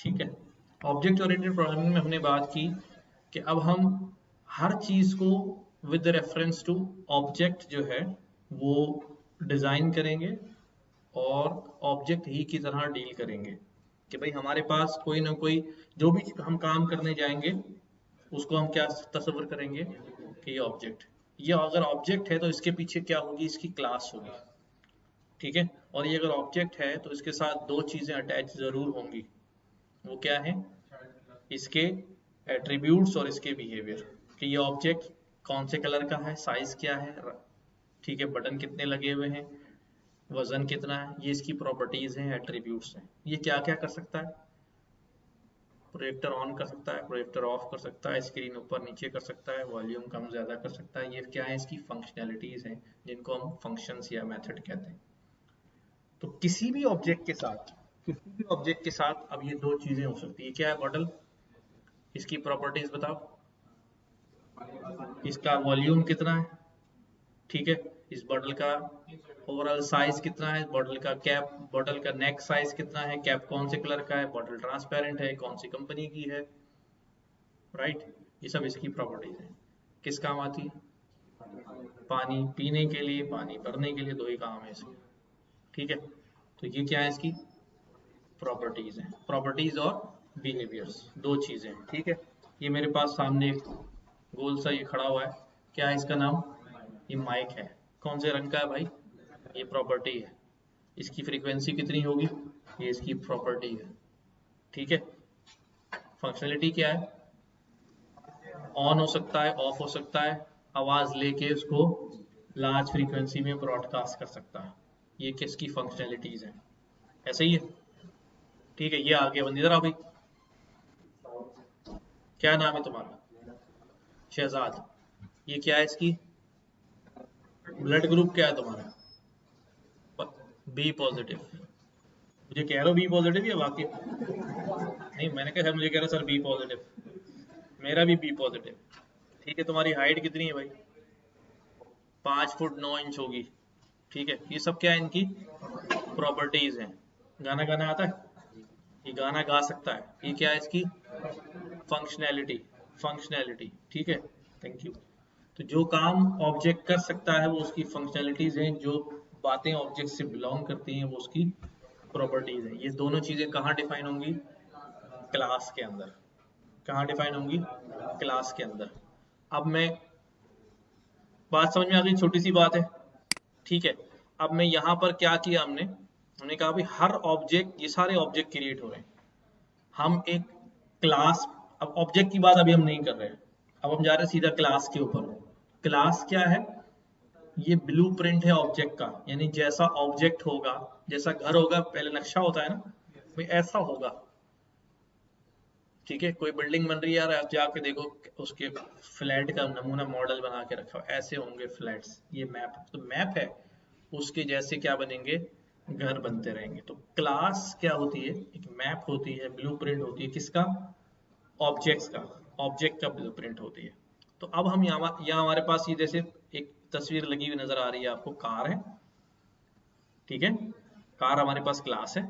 ठीक है। Object oriented programming में हमने बात की कि अब हम हर चीज को विद रेफरेंस टू ऑब्जेक्ट जो है वो डिजाइन करेंगे और ऑब्जेक्ट ही की तरह डील करेंगे कि भाई हमारे पास कोई ना कोई जो भी हम काम करने जाएंगे उसको हम क्या तस्वीर करेंगे कि ये ऑब्जेक्ट, ये अगर ऑब्जेक्ट है तो इसके पीछे क्या होगी, इसकी क्लास होगी। ठीक है। और ये अगर ऑब्जेक्ट है तो इसके साथ दो चीजें अटैच जरूर होंगी, वो क्या है, इसके एट्रीब्यूट्स और इसके बिहेवियर, कि ये ऑब्जेक्ट कौन से कलर का है, साइज क्या है, ठीक है, बटन कितने लगे हुए हैं, वजन कितना है, ये इसकी प्रॉपर्टीज हैं, एट्रीब्यूट्स हैं। ये क्या क्या कर सकता है, प्रोजेक्टर ऑन कर सकता है, प्रोजेक्टर ऑफ कर सकता है, स्क्रीन ऊपर नीचे कर सकता है, वॉल्यूम कम ज्यादा कर सकता है। ये क्या है, इसकी फंक्शनैलिटीज हैं जिनको हम फंक्शंस या मेथड कहते हैं। तो किसी भी ऑब्जेक्ट के साथ, किसी भी ऑब्जेक्ट के साथ अब ये दो चीजें हो सकती है। क्या है मॉडल, इसकी प्रॉपर्टीज बताओ, इसका वॉल्यूम कितना है, ठीक है, इस बॉटल का ओवरऑल साइज कितना है, बॉटल का कैप, बॉटल का नेक साइज कितना है, कैप कौन से कलर का है, बॉटल ट्रांसपेरेंट है, कौन सी कंपनी की है, राइट। ये सब इसकी प्रॉपर्टीज हैं। किस काम आती है, पानी पीने के लिए, पानी भरने के लिए, दो ही काम है इसके। ठीक है। तो ये क्या है, इसकी प्रॉपर्टीज हैं, प्रॉपर्टीज और बिहेवियर्स, दो चीजें हैं। ठीक है। ये मेरे पास सामने एक गोल सा ये खड़ा हुआ है, क्या है इसका नाम, ये माइक है। कौन से रंग का है भाई, ये प्रॉपर्टी है। इसकी फ्रीक्वेंसी कितनी होगी, ये इसकी प्रॉपर्टी है। ठीक है। फंक्शनलिटी क्या है, ऑन हो सकता है, ऑफ हो सकता है, आवाज लेके उसको लार्ज फ्रीक्वेंसी में ब्रॉडकास्ट कर सकता है। ये किसकी फंक्शनलिटीज हैं, ऐसे ही है। ठीक है। ये आगे बंदी, इधर आओ भाई, क्या नाम है तुम्हारा, शहजाद। ये क्या है इसकी, ब्लड ग्रुप क्या है तुम्हारा, बी पॉजिटिव। मुझे कह रहे हो बी पॉजिटिव या वाकई, नहीं मैंने कहा सर, मुझे कह रहा सर बी पॉजिटिव, मेरा भी बी पॉजिटिव। ठीक है। तुम्हारी हाइट कितनी है भाई, 5 फुट 9 इंच होगी। ठीक है। ये सब क्या है, इनकी प्रॉपर्टीज हैं। गाना गाना आता है, ये गाना गा सकता है, ये क्या है इसकी फंक्शनैलिटी, फंक्शनैलिटी। ठीक है। Thank you. तो जो काम ऑब्जेक्ट कर सकता है वो उसकी फंक्शनैलिटीज हैं, जो बातें ऑब्जेक्ट से बिलोंग करती हैं वो उसकी प्रॉपर्टीज हैं। ये दोनों चीजें कहाँ डिफाइन होंगी, क्लास के अंदर। कहाँ डिफाइन होंगी, क्लास के अंदर। अब मैं, बात समझ में आ गई, छोटी सी बात है। ठीक है। अब मैं यहाँ पर क्या किया, हमने हमने कहा भाई हर ऑब्जेक्ट, ये सारे ऑब्जेक्ट क्रिएट हो रहे हैं, हम एक क्लास, अब ऑब्जेक्ट की बात अभी हम नहीं कर रहे हैं, अब हम जा रहे हैं सीधा क्लास के ऊपर। क्लास क्या है, ये ब्लूप्रिंट है ऑब्जेक्ट का, यानी जैसा ऑब्जेक्ट होगा, जैसा घर होगा, पहले नक्शा होता है ना भाई, ऐसा होगा। ठीक है। कोई बिल्डिंग बन रही है यार, आप जाके देखो उसके फ्लैट का नमूना मॉडल बना के रखा हो, ऐसे होंगे फ्लैट्स। ये मैप, तो मैप है, उसके जैसे क्या बनेंगे, घर बनते रहेंगे। तो क्लास क्या होती है, एक मैप होती है, ब्लूप्रिंट होती है, किसका, ऑब्जेक्ट्स का, ऑब्जेक्ट का ब्लूप्रिंट होती है। तो अब हम यहाँ हमारे पास ये जैसे एक तस्वीर लगी हुई नजर आ रही है आपको, कार है। ठीक है। कार हमारे पास क्लास है,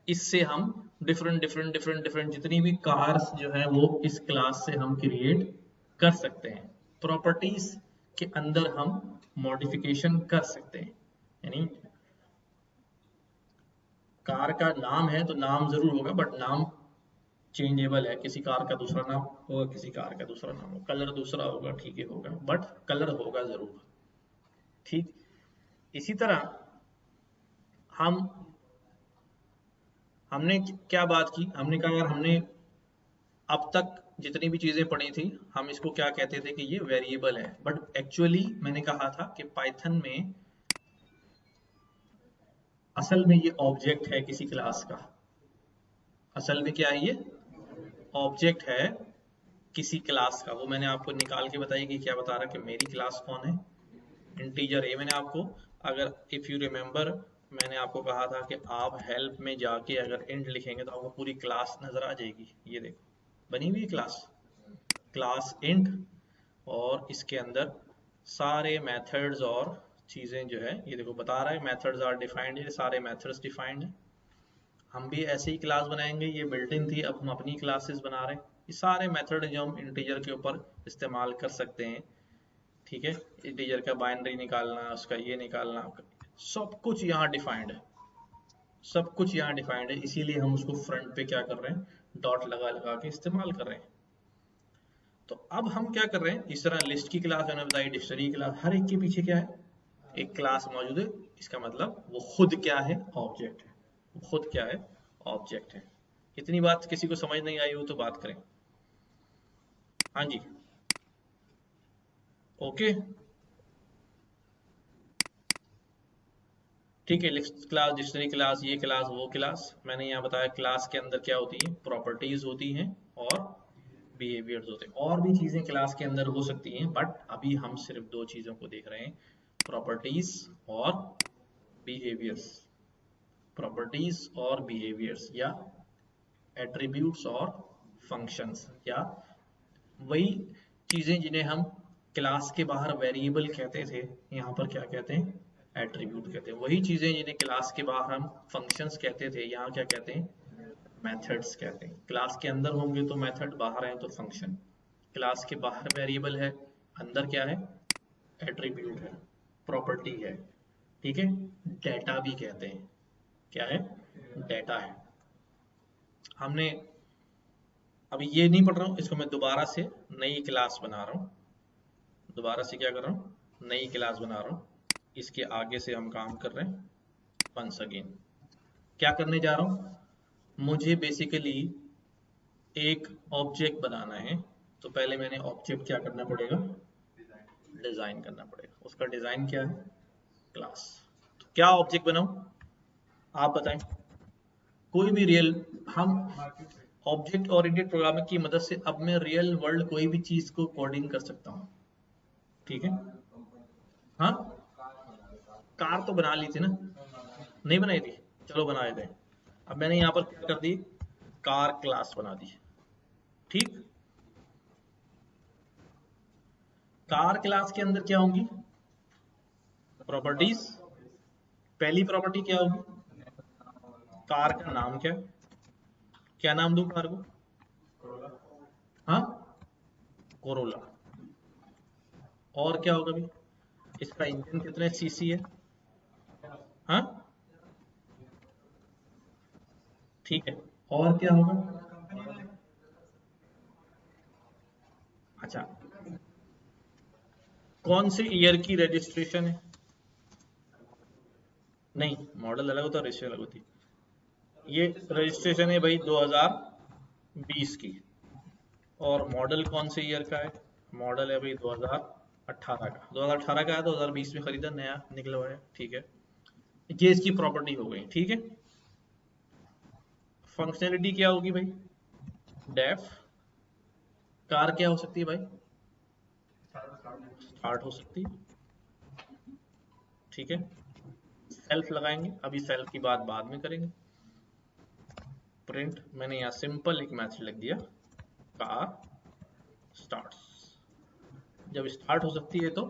इससे हम डिफरेंट डिफरेंट डिफरेंट डिफरेंट जितनी भी कार्स जो है वो इस क्लास से हम क्रिएट कर सकते हैं। प्रॉपर्टीज के अंदर हम मॉडिफिकेशन कर सकते हैं, यानी कार का नाम है तो नाम जरूर होगा, बट नाम चेंजेबल है, किसी कार का दूसरा नाम होगा, किसी कार का दूसरा नाम होगा, कलर दूसरा होगा, ठीक है होगा, बट कलर होगा जरूर। ठीक। इसी तरह हम हमने क्या बात की, हमने कहा यार, हमने अब तक जितनी भी चीजें पढ़ी थी हम इसको क्या कहते थे कि ये वेरिएबल है, बट एक्चुअली मैंने कहा था कि पाइथन में असल में ये ऑब्जेक्ट है किसी क्लास का। असल में क्या है, ये ऑब्जेक्ट है किसी क्लास का। वो मैंने आपको निकाल के बताई कि क्या बता रहा कि मेरी क्लास कौन है, इंटीजर है। मैंने आपको, अगर इफ यू रिमेम्बर, मैंने आपको कहा था कि आप हेल्प में जाके अगर इंट लिखेंगे तो आपको पूरी क्लास नजर आ जाएगी। ये देखो बनी हुई क्लास, क्लास इंट, और इसके अंदर सारे मेथड्स और चीजें जो है, ये देखो बता रहा है मेथड्स आर डिफाइंड, ये सारे मेथड्स डिफाइंड हैं। हम भी ऐसे ही क्लास बनाएंगे, ये बिल्ट इन थी, अब हम अपनी क्लासेस बना रहे हैं। ये सारे मेथड जो हम इंटीजर के ऊपर इस्तेमाल कर सकते हैं, ठीक है। इंटीजर का बाइनरी निकालना, उसका ये निकालना, सब कुछ यहाँ डिफाइंड है, सब कुछ यहाँ डिफाइंड है। इसीलिए हम उसको फ्रंट पे क्या कर रहे हैं, डॉट लगा लगा के इस्तेमाल कर रहे हैं। तो अब हम क्या कर रहे हैं, इस तरह लिस्ट की क्लास मैंने बताई, डिक्शनरी क्लास, हर एक के पीछे क्या है, एक क्लास मौजूद है। इसका मतलब वो खुद क्या है, ऑब्जेक्ट है। वो खुद क्या है, ऑब्जेक्ट है। इतनी बात किसी को समझ नहीं आई हो तो बात करें। हाँ जी, ओके, ठीक है। लिस्ट क्लास, डिक्शनरी क्लास, ये क्लास, वो क्लास, मैंने यहाँ बताया क्लास के अंदर क्या होती है, प्रॉपर्टीज होती हैं और बिहेवियर्स होते हैं। और भी चीजें क्लास के अंदर हो सकती हैं, बट अभी हम सिर्फ दो चीजों को देख रहे हैं, प्रॉपर्टीज और बिहेवियर्स। प्रॉपर्टीज और बिहेवियर्स, या एट्रीब्यूट्स और फंक्शंस, या वही चीजें जिन्हें हम क्लास के बाहर वेरिएबल कहते थे, यहाँ पर क्या कहते हैं, एट्रीब्यूट कहते हैं। वही चीजें जिन्हें क्लास के बाहर हम फंक्शंस कहते थे, यहाँ क्या कहते हैं, मेथड्स कहते हैं। क्लास के अंदर होंगे तो मेथड, बाहर है तो फंक्शन। क्लास के बाहर वेरिएबल है, अंदर क्या है, एट्रीब्यूट है, प्रॉपर्टी है, ठीक है। डेटा भी कहते हैं, क्या है, डेटा है। हमने अभी ये नहीं पढ़ रहा हूँ, इसको मैं दोबारा से नई क्लास बना रहा हूँ, दोबारा से क्या कर रहा हूँ, नई क्लास बना रहा हूँ। इसके आगे से हम काम कर रहे हैं वंस अगेन। क्या करने जा रहा हूँ, मुझे बेसिकली एक ऑब्जेक्ट बनाना है। तो पहले मैंने ऑब्जेक्ट क्या करना पड़ेगा, डिजाइन करना पड़ेगा। उसका डिजाइन क्या है, क्लास। तो क्या ऑब्जेक्ट बनाऊं, आप बताएं। कोई भी रियल, हम ऑब्जेक्ट ओरिएंटेड प्रोग्रामिंग की मदद से अब मैं रियल वर्ल्ड कोई भी चीज को कोडिंग कर सकता हूँ, ठीक है। हाँ, कार तो बना ली थी ना, नहीं बनाई थी, चलो बना देते हैं। अब मैंने यहाँ पर क्या कर दी, कार क्लास बना दी, ठीक। कार क्लास के अंदर क्या होंगी, प्रॉपर्टीज। पहली प्रॉपर्टी क्या होगी, कार का नाम क्या है, क्या नाम दूं कार को, हाँ, कोरोला। और क्या होगा भी, इसका इंजन कितने सीसी है, हाँ, ठीक है। और क्या होगा, अच्छा, कौन से ईयर की रजिस्ट्रेशन है, नहीं, मॉडल अलग होता है, रजिस्ट्रेशन अलग होती है। ये रजिस्ट्रेशन है भाई 2020 की, और मॉडल कौन से ईयर का है, मॉडल है भाई 2018 का। 2018 का है, 2020 में खरीदा, नया निकला हुआ है, ठीक है। ये इसकी प्रॉपर्टी हो गई, ठीक है। फंक्शनलिटी क्या होगी भाई, डेफ। कार क्या हो सकती है भाई, स्टार्ट हो सकती है, ठीक है। सेल्फ लगाएंगे, अभी सेल्फ की बात बाद में करेंगे। प्रिंट, मैंने यहाँ सिंपल एक मैसेज लिख दिया, कार स्टार्ट। जब स्टार्ट हो सकती है तो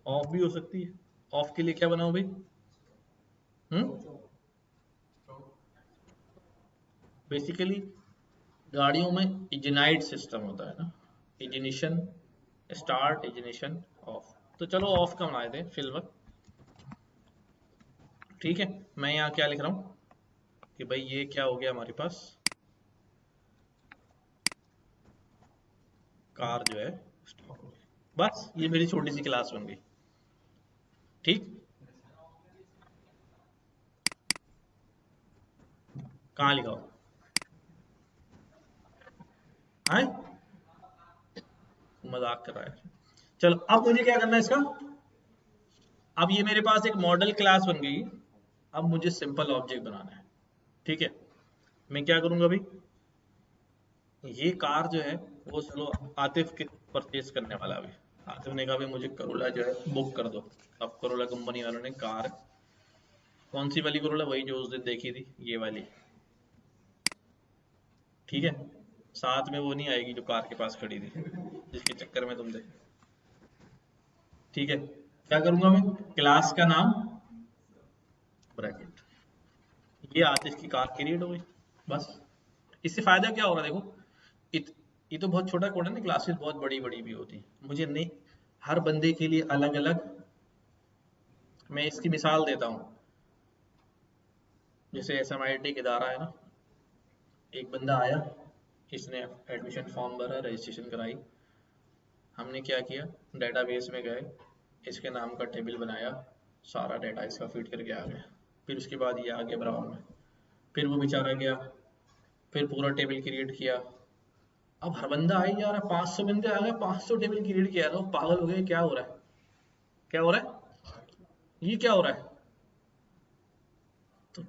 ऑफ भी हो सकती है। ऑफ के लिए क्या बनाओ भाई, बेसिकली गाड़ियों में इग्नाइट सिस्टम होता है ना, इग्निशन, स्टार्ट, इग्निशन, ऑफ। तो चलो ऑफ का बना देते हैं फिलहाल, ठीक है। मैं यहाँ क्या लिख रहा हूँ कि भाई ये क्या हो गया हमारे पास, कार जो है स्टॉप हो गई। बस ये मेरी छोटी सी क्लास बन गई, ठीक। कहाँ लिखा हो, हाँ, मजाक कर रहा है। चलो अब मुझे क्या करना है इसका, अब ये मेरे पास एक मॉडल क्लास बन गई। अब मुझे सिंपल ऑब्जेक्ट बनाना है, ठीक है। मैं क्या करूंगा भाई, ये कार जो है वो चलो आतिफ के परचेज करने वाला है। अभी आतिफ ने कहा भाई मुझे करोला जो है बुक कर दो। अब करोला कंपनी वालों ने कार, कौन सी वाली करोला, वही जो उस दिन देखी थी, ये वाली, ठीक है। साथ में वो नहीं आएगी जो कार के पास खड़ी थी, जिसके चक्कर में तुम थे, ठीक है। क्या करूंगा मैं, क्लास का नाम ब्रैकेट, ये आतिश की कार क्रिएट हो गई। बस इससे फायदा क्या हो रहा है देखो, ये तो बहुत छोटा कोड है ना, क्लासेस बहुत बड़ी बड़ी भी होती है। मुझे नहीं, हर बंदे के लिए अलग अलग, मैं इसकी मिसाल देता हूँ। जैसे SMIT का इदारा है ना, एक बंदा आया, इसने एडमिशन फॉर्म भरा, रजिस्ट्रेशन कराई। हमने क्या किया, डेटाबेस में गए, इसके नाम का टेबल बनाया, सारा डाटा इसका फीड करके आ गया। फिर उसके बाद ये आ गया बराबर में, फिर वो बेचारा गया, फिर पूरा टेबल क्रिएट किया। अब हर बंदा आई जा रहा है, 500 बंदे आ गए, 500 टेबल क्रिएट किया, तो पागल हो गए, क्या हो रहा है, क्या हो रहा है, ये क्या हो रहा है। तो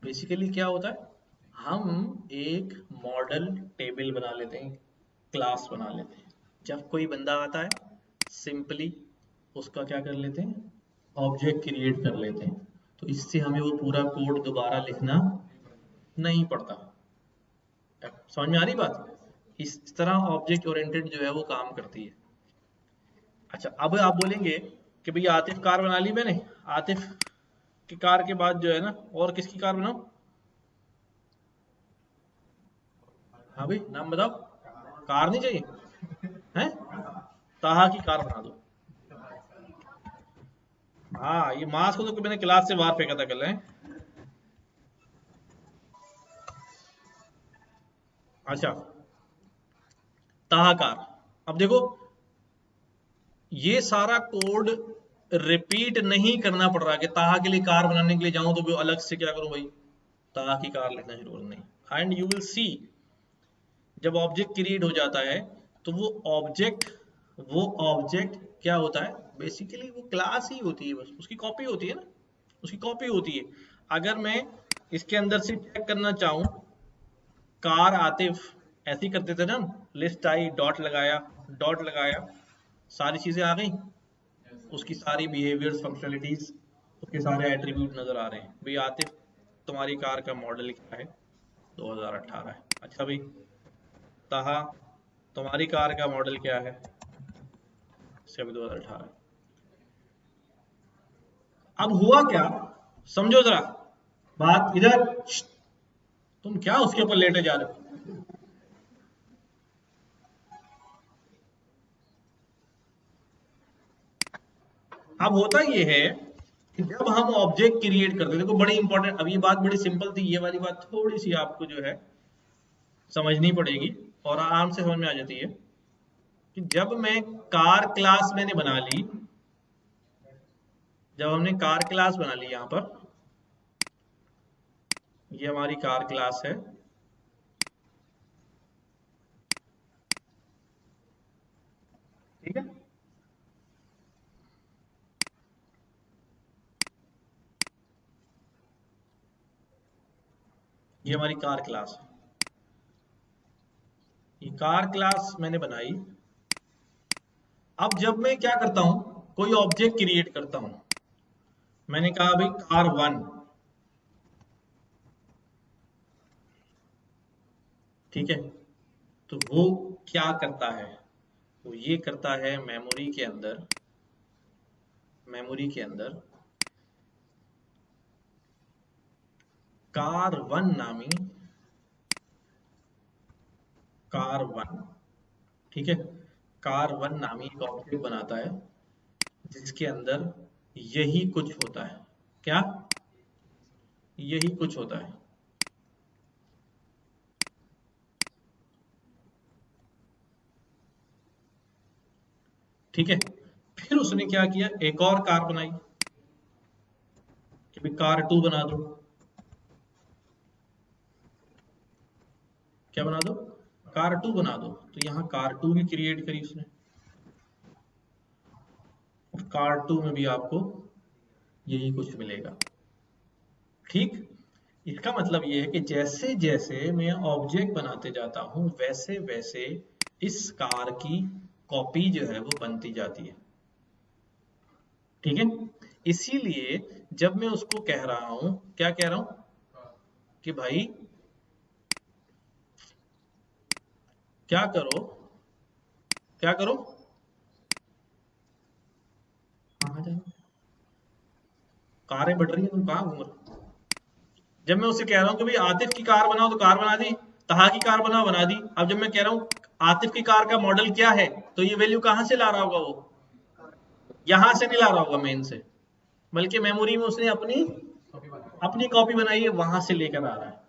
बेसिकली क्या होता है, हम एक मॉडल टेबल बना लेते हैं, क्लास बना लेते हैं। जब कोई बंदा आता है, सिंपली उसका क्या कर लेते हैं, ऑब्जेक्ट क्रिएट कर लेते हैं। तो इससे हमें वो पूरा कोड दोबारा लिखना नहीं पड़ता। समझ में आ रही बात, इस तरह ऑब्जेक्ट ओरिएंटेड जो है वो काम करती है। अच्छा, अब आप बोलेंगे कि भैया आतिफ कार बना ली मैंने, आतिफ की कार के बाद जो है ना, और किसकी कार बनाऊं। हाँ भाई नाम बताओ, कार नहीं चाहिए हैं, ताहा की कार बना दो। हाँ, ये मास्क को तो मैंने क्लास से बाहर फेंका था कल है। अच्छा, ताहा कार। अब देखो, ये सारा कोड रिपीट नहीं करना पड़ रहा कि ताहा के लिए कार बनाने के लिए जाऊं तो वो अलग से क्या करूं भाई, ताहा की कार लिखना शुरू करना नहीं। एंड यू विल सी, जब ऑब्जेक्ट क्रिएट हो जाता है तो वो ऑब्जेक्ट क्या होता है, बेसिकली वो क्लास ही होती है, बस उसकी कॉपी होती है ना, उसकी कॉपी होती है। अगर मैं इसके अंदर से चेक करना चाहूं, कार आतिफ, ऐसे ही करते थे ना, लिस्ट आई, डॉट लगाया, डॉट लगाया, सारी चीजें आ गई, उसकी सारी बिहेवियर्स, फंक्शनलिटीज, उसके सारे एट्रीब्यूट नजर आ रहे हैं। भाई आतिफ, तुम्हारी कार का मॉडल क्या है, 2018 है। अच्छा भाई ताहा, तुम्हारी कार का मॉडल क्या है, इसका भी 2018। अब हुआ क्या, समझो जरा बात इधर, तुम क्या उसके ऊपर लेटे जा रहे हो। अब होता ये है कि जब हम ऑब्जेक्ट क्रिएट करते हैं, देखो बड़ी इंपॉर्टेंट, अब ये बात बड़ी सिंपल थी, ये वाली बात थोड़ी सी आपको जो है समझनी पड़ेगी, और आराम से समझ में आ जाती है कि जब मैं कार क्लास मैंने बना ली, जब हमने कार क्लास बना ली, यहां पर ये हमारी कार क्लास है, ठीक है, ये हमारी कार क्लास है। ये कार क्लास मैंने बनाई। अब जब मैं क्या करता हूं, कोई ऑब्जेक्ट क्रिएट करता हूं, मैंने कहा भाई कार वन, ठीक है, तो वो क्या करता है, वो ये करता है, मेमोरी के अंदर कार वन नामी, कार वन, ठीक है, कार वन नामी एक ऑब्जेक्ट बनाता है, जिसके अंदर यही कुछ होता है। क्या, यही कुछ होता है। ठीक है, फिर उसने क्या किया, एक और कार बनाई कि भाई कार टू बना दो। क्या बना दो, कार टू बना दो। तो यहाँ कार टू भी क्रिएट करी उसने, और कार टू में भी आपको यही कुछ मिलेगा। ठीक, इसका मतलब ये है कि जैसे जैसे मैं ऑब्जेक्ट बनाते जाता हूं, वैसे वैसे इस कार की कॉपी जो है वो बनती जाती है। ठीक है, इसीलिए जब मैं उसको कह रहा हूं, क्या कह रहा हूं, कि भाई क्या करो, क्या करो, कहाँ जाना, कारें बढ़ रही हैं, तुम कहाँ घूम रहे हो। जब मैं उससे कह रहा हूँ कि भाई आतिफ की कार बनाओ तो कार बना दी, तहा की कार बनाओ बना दी। अब जब मैं कह रहा हूँ आतिफ की कार का मॉडल क्या है, तो ये वैल्यू कहाँ से ला रहा होगा, वो यहां से नहीं ला रहा होगा मेन से, बल्कि मेमोरी में उसने अपनी अपनी कॉपी बनाई है, वहां से लेकर आ रहा है।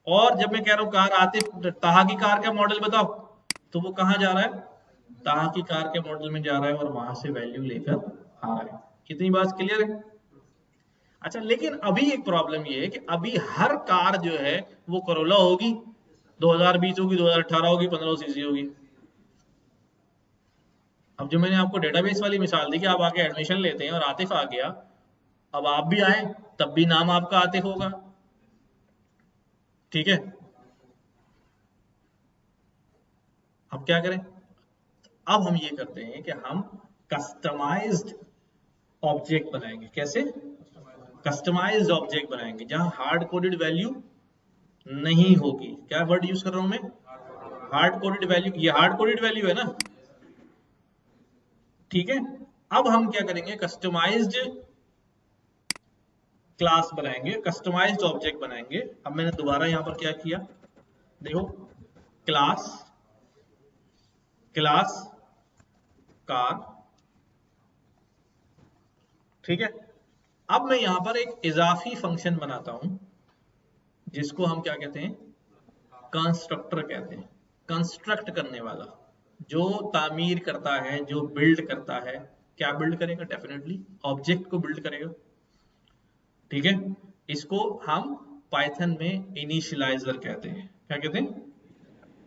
और जब मैं कह रहा हूँ कार आतिफ ताहा की कार का मॉडल बताओ, तो वो कहाँ जा रहा है, ताहा की कार के मॉडल में जा रहा है और वहां से वैल्यू लेकर आ रहा है। कितनी बात क्लियर है? अच्छा, लेकिन अभी एक प्रॉब्लम ये है कि अभी हर कार जो है वो करोला होगी, 2020 होगी, 2018 होगी, 1500 सीसी होगी। अब जो मैंने आपको डेटाबेस वाली मिसाल दी कि आप आके एडमिशन लेते हैं और आतिफ आ गया, अब आप भी आए तब भी नाम आपका आतिफ होगा, ठीक है। अब क्या करें? अब हम ये करते हैं कि हम कस्टमाइज्ड ऑब्जेक्ट बनाएंगे। कैसे? कस्टमाइज्ड ऑब्जेक्ट बनाएंगे जहां हार्ड कोडेड वैल्यू नहीं होगी। क्या वर्ड यूज कर रहा हूं मैं? Hard coded value. ये हार्ड कोडेड वैल्यू है ना, ठीक है। अब हम क्या करेंगे, कस्टमाइज्ड क्लास बनाएंगे, कस्टमाइज्ड ऑब्जेक्ट बनाएंगे। अब मैंने दोबारा यहां पर क्या किया, देखो, क्लास क्लास कार, ठीक है। अब मैं यहां पर एक इजाफी फंक्शन बनाता हूं जिसको हम क्या कहते हैं, कंस्ट्रक्टर कहते हैं। कंस्ट्रक्ट करने वाला, जो तामीर करता है, जो बिल्ड करता है। क्या बिल्ड करेगा? डेफिनेटली ऑब्जेक्ट को बिल्ड करेगा, ठीक है। इसको हम पाइथन में इनिशियलाइजर कहते हैं। क्या कहते हैं?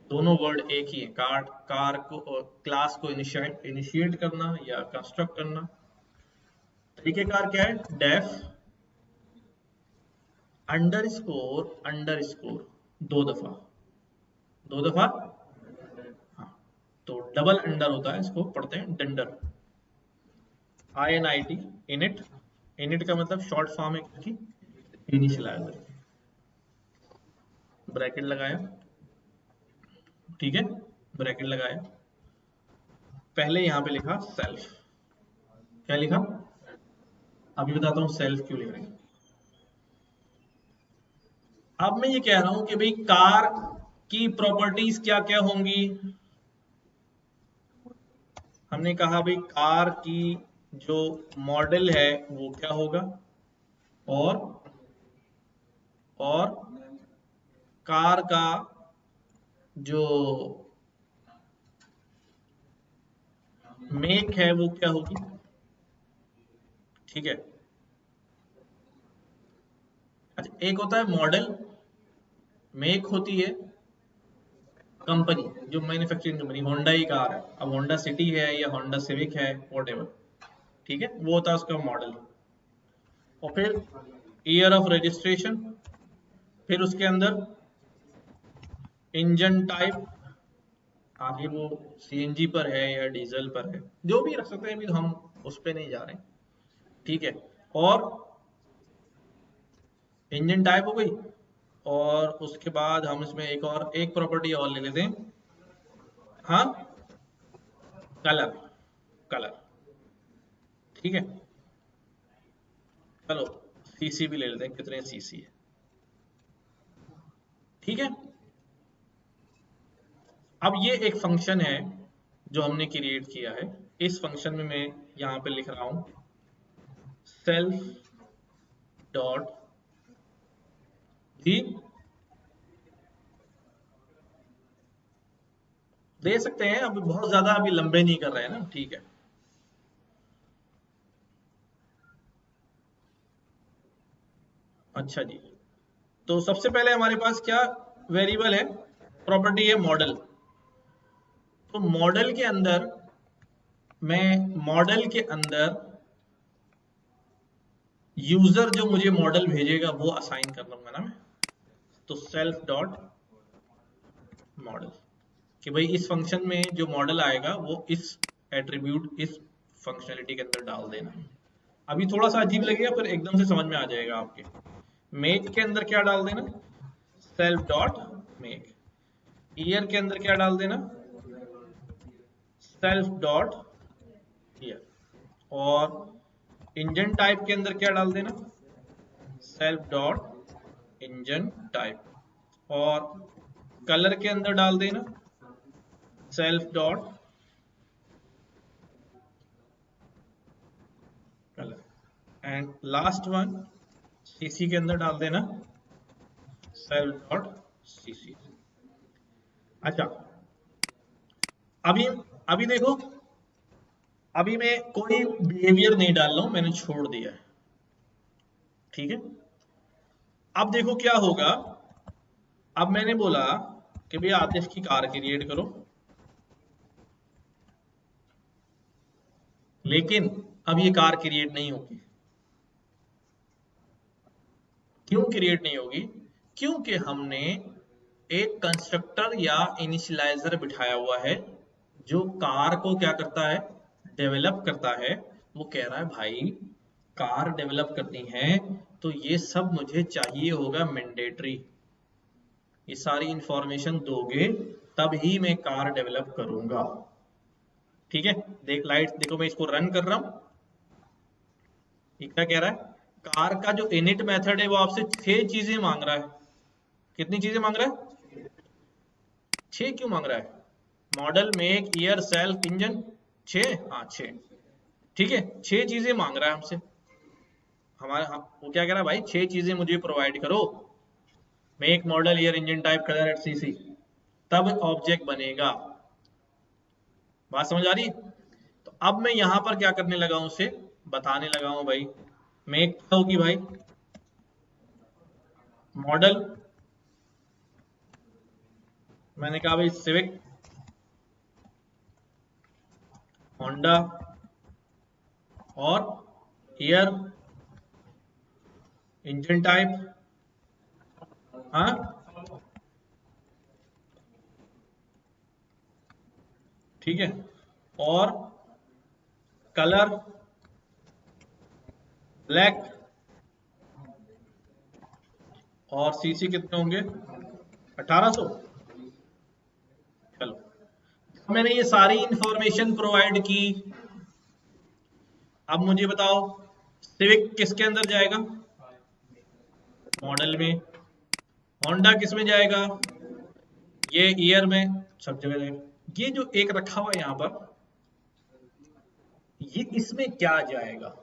दोनों वर्ड एक ही है, कार को और क्लास को इनिशिएट करना या कंस्ट्रक्ट करना। तरीकेकार क्या है? डेफ अंडरस्कोर दो दफा, हाँ, तो डबल अंडर होता है, इसको पढ़ते हैं डंडर, INIT, इनिट। इनिट का मतलब शॉर्ट फॉर्म है कि इनिशियलाइजर। ब्रैकेट लगाया, ठीक है, ब्रैकेट लगाया, पहले यहां पे लिखा सेल्फ। क्या लिखा? अभी बताता हूं सेल्फ क्यों लिख रहे हैं। अब मैं ये कह रहा हूं कि भाई कार की प्रॉपर्टीज क्या क्या होंगी। हमने कहा भाई कार की जो मॉडल है वो क्या होगा, और और कार का जो मेक है वो क्या होगी, ठीक है। अच्छा, एक होता है मॉडल, मेक होती है कंपनी, जो मैन्युफैक्चरिंग कंपनी, होंडा ही कार है, अब होंडा सिटी है या होंडा सिविक है, वॉटेवर, ठीक है, वो होता है उसका मॉडल। और फिर ईयर ऑफ रजिस्ट्रेशन, फिर उसके अंदर इंजन टाइप, आगे वो सीएनजी पर है या डीजल पर है, जो भी रख सकते हैं, अभी तो हम उस पर नहीं जा रहे हैं, ठीक है। और इंजन टाइप हो गई, और उसके बाद हम इसमें एक प्रॉपर्टी और ले लेते हैं, हाँ, कलर, कलर, ठीक है। चलो सीसी भी ले लेते हैं, कितने सीसी है, ठीक है। अब ये एक फंक्शन है जो हमने क्रिएट किया है। इस फंक्शन में मैं यहां पे लिख रहा हूं सेल्फ डॉट भी, दे सकते हैं, अभी बहुत ज्यादा अभी लंबे नहीं कर रहे हैं ना, ठीक है। अच्छा जी, तो सबसे पहले हमारे पास क्या वेरिएबल है, प्रॉपर्टी है मॉडल। तो मॉडल के अंदर मैं मॉडल के अंदर यूजर जो मुझे मॉडल भेजेगा वो असाइन कर लूंगा ना मैं, तो सेल्फ डॉट मॉडल, कि भाई इस फंक्शन में जो मॉडल आएगा वो इस एट्रीब्यूट, इस फंक्शनलिटी के अंदर डाल देना। अभी थोड़ा सा अजीब लगेगा, फिर एकदम से समझ में आ जाएगा आपके। मेक के अंदर क्या डाल देना, सेल्फ डॉट मेक। ईयर के अंदर क्या डाल देना, सेल्फ डॉट ईयर। और इंजन टाइप के अंदर क्या डाल देना, सेल्फ डॉट इंजन टाइप और कलर के अंदर डाल देना self dot colour and last one CC के अंदर डाल देना सेल्फ डॉट सीसी। अच्छा अभी अभी देखो, अभी मैं कोई बिहेवियर नहीं डाल रहा हूं, मैंने छोड़ दिया है, ठीक है। अब देखो क्या होगा, अब मैंने बोला कि भैया आतिफ की कार क्रिएट करो, लेकिन अब ये कार क्रिएट नहीं होगी। क्यों क्रिएट नहीं होगी? क्योंकि हमने एक कंस्ट्रक्टर या इनिशियलाइजर बिठाया हुआ है जो कार को क्या करता है, डेवलप करता है। वो कह रहा है भाई कार डेवलप करनी है तो ये सब मुझे चाहिए होगा मैंडेटरी, ये सारी इंफॉर्मेशन दोगे तब ही मैं कार डेवलप करूंगा, ठीक है। देख लाइट देखो, मैं इसको रन कर रहा हूं, ये क्या कह रहा है, कार का जो इनिट मेथड है वो आपसे 6 चीजें मांग रहा है। कितनी चीजें मांग रहा है? 6 क्यों मांग रहा है? Model, make, year, self, engine, 6, हाँ 6, ठीक है। 6 चीजें मांग रहा है हमसे, हमारा वो क्या कह रहा है भाई, 6 चीजें मुझे प्रोवाइड करो, make, model, year, engine type, colour et सीसी, तब ऑब्जेक्ट बनेगा। बात समझ आ रही है? तो अब मैं यहां पर क्या करने लगा हूं, उसे बताने लगा हूं भाई, मेक क्या होगी भाई, मॉडल, मैंने कहा भाई सिविक, होंडा, और ईयर, इंजन टाइप, हाँ ठीक है, और कलर ब्लैक, और सीसी कितने होंगे, 1800। चलो मैंने ये सारी इंफॉर्मेशन प्रोवाइड की, अब मुझे बताओ सिविक किसके अंदर जाएगा, मॉडल में, होंडा किस में जाएगा, ये ईयर में, सब जगह जाएगा। ये जो एक रखा हुआ है यहां पर, ये इसमें क्या जाएगा,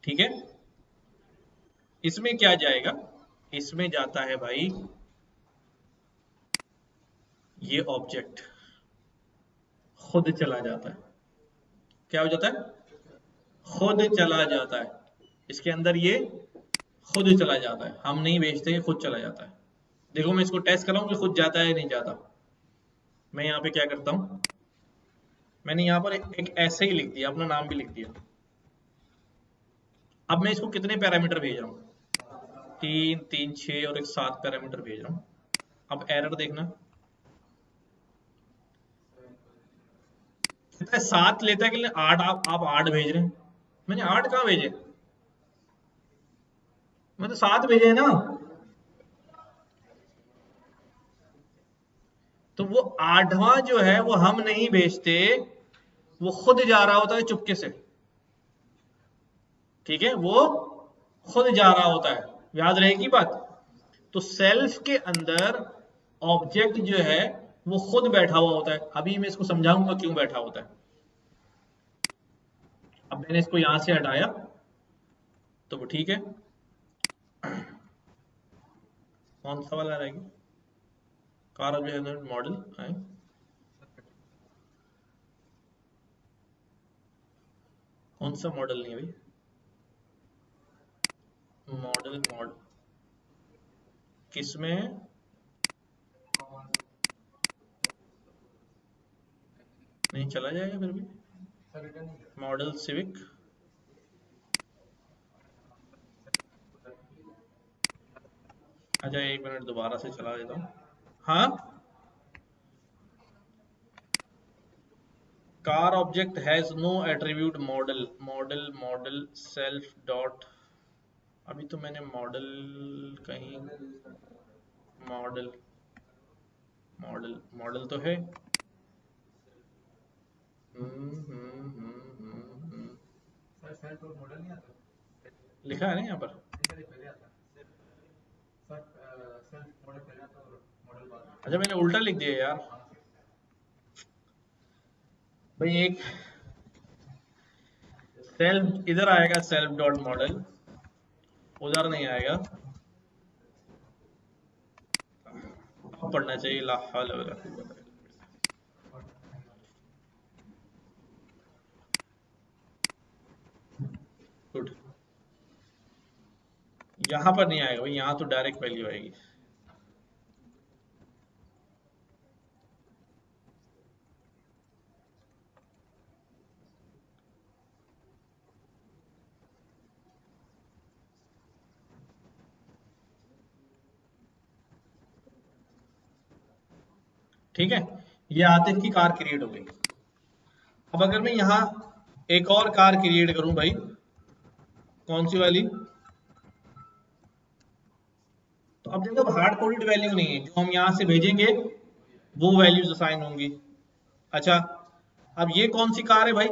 ठीक है, इसमें क्या जाएगा, इसमें जाता है भाई ये ऑब्जेक्ट, खुद चला जाता है। क्या हो जाता है? खुद चला जाता है, इसके अंदर ये खुद चला जाता है, हम नहीं भेजते, ये खुद चला जाता है। देखो मैं इसको टेस्ट कर रहा हूं कि खुद जाता है या नहीं जाता। मैं यहाँ पे क्या करता हूँ, मैंने यहाँ पर एक ऐसे ही लिख दिया, अपना नाम भी लिख दिया। अब मैं इसको कितने पैरामीटर भेज रहा हूँ, 3 3 6 और एक 7 पैरामीटर भेज रहा हूँ। अब एरर देखना, कितना है, 7 लेता है कि 8, आप 8 भेज रहे हैं। मैंने 8 कहाँ भेजे, मैं तो 7 भेजे हैं ना। तो वो 8वां जो है वो हम नहीं भेजते, वो खुद जा रहा होता है चुपके से, ठीक है, वो खुद जा रहा होता है, याद रहेगी बात। तो सेल्फ के अंदर ऑब्जेक्ट जो है वो खुद बैठा हुआ होता है, अभी मैं इसको समझाऊंगा क्यों बैठा होता है। अब मैंने इसको यहां से हटाया तो वो ठीक है, कौन सा वाला रहेगा, कार जो है मॉडल है, कौन सा मॉडल नहीं है भाई, मॉडल मॉडल किसमें, नहीं चला जाएगा फिर भी, मॉडल सिविक, अच्छा 1 मिनट दोबारा से चला देता हूँ। हाँ, car object has no attribute model, model model self dot, अभी तो मैंने मॉडल कहीं, मॉडल मॉडल मॉडल तो है, लिखा है ना यहाँ पर, अच्छा मैंने उल्टा लिख दिया यार भाई। एक सेल्फ इधर आएगा, सेल्फ डॉट मॉडल, उधर नहीं आएगा। अब पढ़ना चाहिए ला हौला वला कुव्वता इल्ला बिल्लाह। गुड। यहाँ पर नहीं आएगा भाई, यहाँ तो डायरेक्ट वैल्यू आएगी। ठीक है, ये आतिफ की कार क्रिएट हो गई। अब अगर मैं यहाँ एक और कार क्रिएट करूं भाई, कौन सी वाली? तो अब देखो हार्ड कोडेड वैल्यू नहीं है, जो हम यहाँ से भेजेंगे वो वैल्यूज असाइन होंगी। अच्छा, अब ये कौन सी कार है भाई?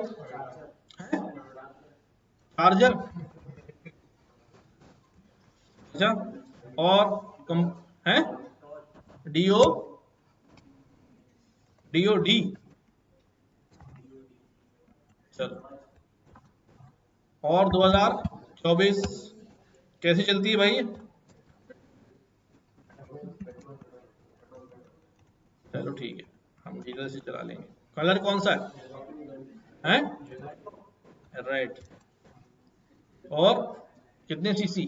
चार्जर। अच्छा, और कम है डीओ, डीओ डी। चलो, और 2024 कैसे चलती है भाई? चलो ठीक है, हम डीलर से चला लेंगे। कलर कौन सा है? रेड। और कितने सीसी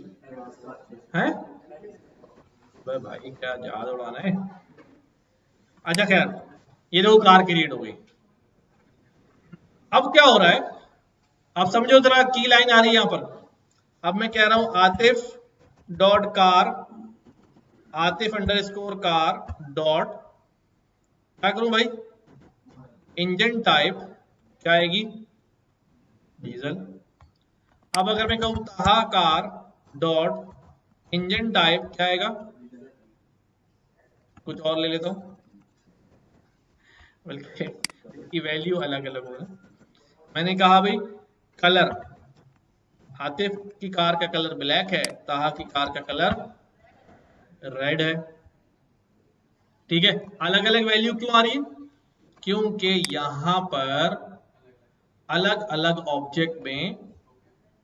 हैं? भाई भाई क्या जहाज उड़ाना है। अच्छा खैर, ये देखो कार क्रिएट हो गई। अब क्या हो रहा है, आप समझो जरा, की लाइन आ रही है यहां पर। अब मैं कह रहा हूं Atif dot car, Atif under score car dot, क्या करूं भाई? इंजन टाइप क्या आएगी? डीजल। अब अगर मैं कहूं ताहा कार डॉट इंजन टाइप क्या आएगा? कुछ और ले लेता हूं, बल्कि इसकी वैल्यू अलग अलग होगा। मैंने कहा भाई कलर, आतिफ की कार का कलर ब्लैक है, ताहा की कार का कलर रेड है। ठीक है, अलग अलग वैल्यू क्यों आ रही है? क्योंकि यहां पर अलग अलग ऑब्जेक्ट में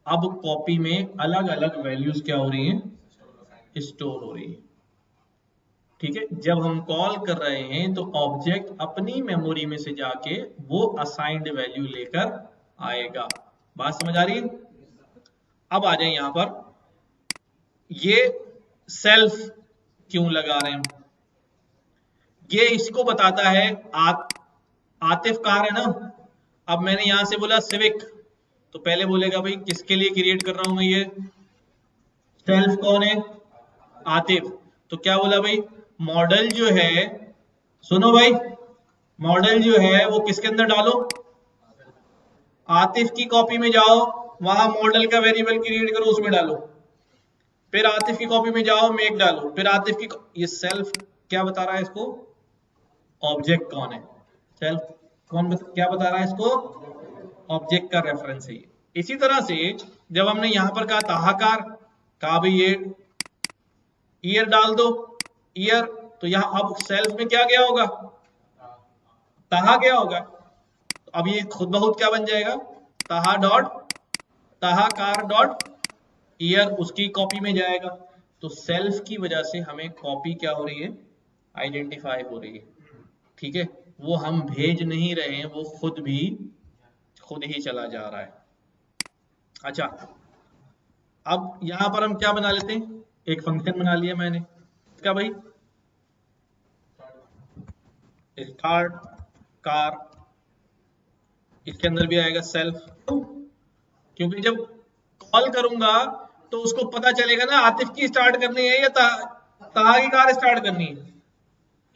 अब कॉपी में अलग अलग वैल्यूज क्या हो रही हैं? स्टोर हो रही है। ठीक है, जब हम कॉल कर रहे हैं तो ऑब्जेक्ट अपनी मेमोरी में से जाके वो असाइंड वैल्यू लेकर आएगा। बात समझ आ रही है? अब आ जाए यहां पर, ये सेल्फ क्यों लगा रहे हैं? ये इसको बताता है, आतिफ कार है ना। अब मैंने यहां से बोला सिविक, तो पहले बोलेगा भाई किसके लिए क्रिएट कर रहा हूं मैं ये? सेल्फ कौन है? आतिफ। तो क्या बोला भाई, मॉडल जो है, सुनो भाई, मॉडल जो है वो किसके अंदर डालो? आतिफ की कॉपी में जाओ, वहां मॉडल का वेरिएबल क्रिएट करो, उसमें डालो। फिर आतिफ की कॉपी में जाओ, मेक डालो। फिर आतिफ की ये सेल्फ क्या बता रहा है इसको? ऑब्जेक्ट कौन है? सेल्फ क्या बता रहा है इसको? ऑब्जेक्ट का रेफरेंस है ये। इसी तरह से जब हमने यहां पर कहा ताहाकार, कहा भाई ये ईयर डाल दो, ईयर, तो यहां अब सेल्फ में क्या गया होगा? ताहा गया होगा। तो अब ये खुद ब खुद क्या बन जाएगा? ताहा डॉट, ताहा कार डॉट ईयर उसकी कॉपी में जाएगा। तो सेल्फ की वजह से हमें कॉपी क्या हो रही है? आइडेंटिफाई हो रही है। ठीक है, वो हम भेज नहीं रहे हैं, वो खुद ही चला जा रहा है। अच्छा, अब यहां पर हम क्या बना लेते हैं? एक फंक्शन बना लिया मैंने, क्या भाई? स्टार्ट कार, इसके अंदर भी आएगा सेल्फ, क्योंकि जब कॉल करूंगा तो उसको पता चलेगा ना आतिफ की स्टार्ट करनी है या ताहा की कार स्टार्ट करनी है,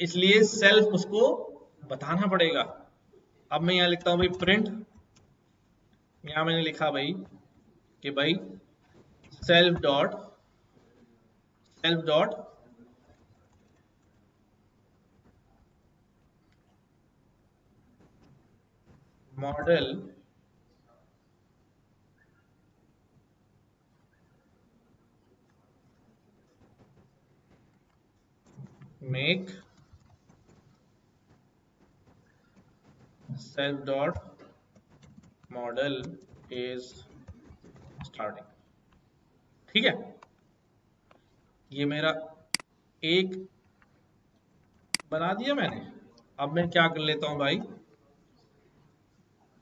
इसलिए सेल्फ उसको बताना पड़ेगा। अब मैं यहां लिखता हूं भाई प्रिंट, यहां मैंने लिखा भाई कि भाई self dot, self dot model make self dot model is starting. ठीक है, ये मेरा एक बना दिया मैंने। अब मैं क्या कर लेता हूं भाई,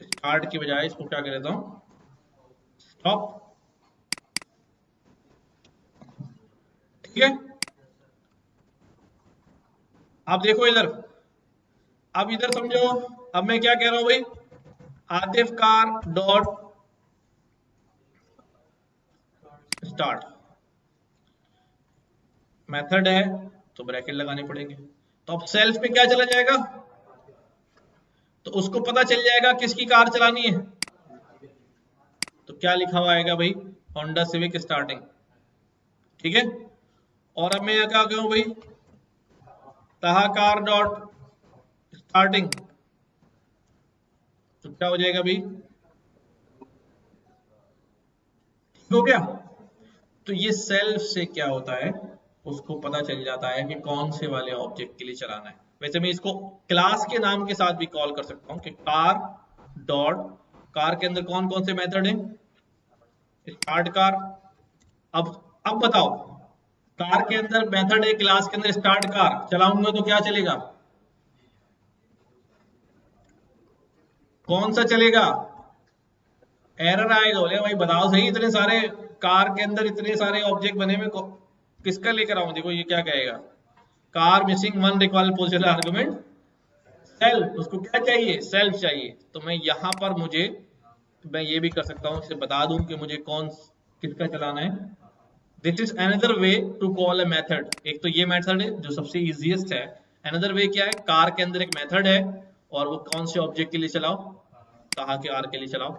स्टार्ट की बजाय इसको क्या कर लेता हूं, स्टॉप। ठीक है, अब देखो इधर, अब इधर समझो, अब मैं क्या कह रहा हूं भाई, Atif car dot start, method है तो ब्रैकेट लगाने पड़ेंगे। तो अब सेल्फ में क्या चला जाएगा, तो उसको पता चल जाएगा किसकी कार चलानी है, तो क्या लिखा हुआ आएगा भाई, होंडा सिविक स्टार्टिंग। ठीक है, और अब मैं क्या कहूं भाई, ताहा कार डॉट स्टार्टिंग, तो क्या हो जाएगा भाई, ठीक हो गया। तो ये सेल्फ से क्या होता है, उसको पता चल जाता है कि कौन से वाले ऑब्जेक्ट के लिए चलाना है। वैसे मैं इसको क्लास के नाम के साथ भी कॉल कर सकता हूं कि कार डॉट, कार के अंदर कौन कौन से मेथड है, स्टार्ट कार। अब बताओ, कार के अंदर मेथड है, क्लास के अंदर स्टार्ट कार, चलाऊंगा तो क्या चलेगा, कौन सा चलेगा, एरर आएगा। बोले भाई बताओ सही, इतने सारे कार के अंदर इतने सारे ऑब्जेक्ट बने हुए, किसका लेकर आऊं, देखो ये क्या कहेगा, car missing one required positional argument self, उसको क्या चाहिए, सेल्फ चाहिए। तो मैं यहां पर मैं ये भी कर सकता हूं, इसे बता दूं कि मुझे किसका चलाना है। This is another way to call a method. एक तो ये मेथड है जो सबसे इजीएस्ट है। अनदर वे क्या है, कार के अंदर एक मेथड है और वो कौन से ऑब्जेक्ट के लिए चलाओ, कहा के आर के लिए चलाओ।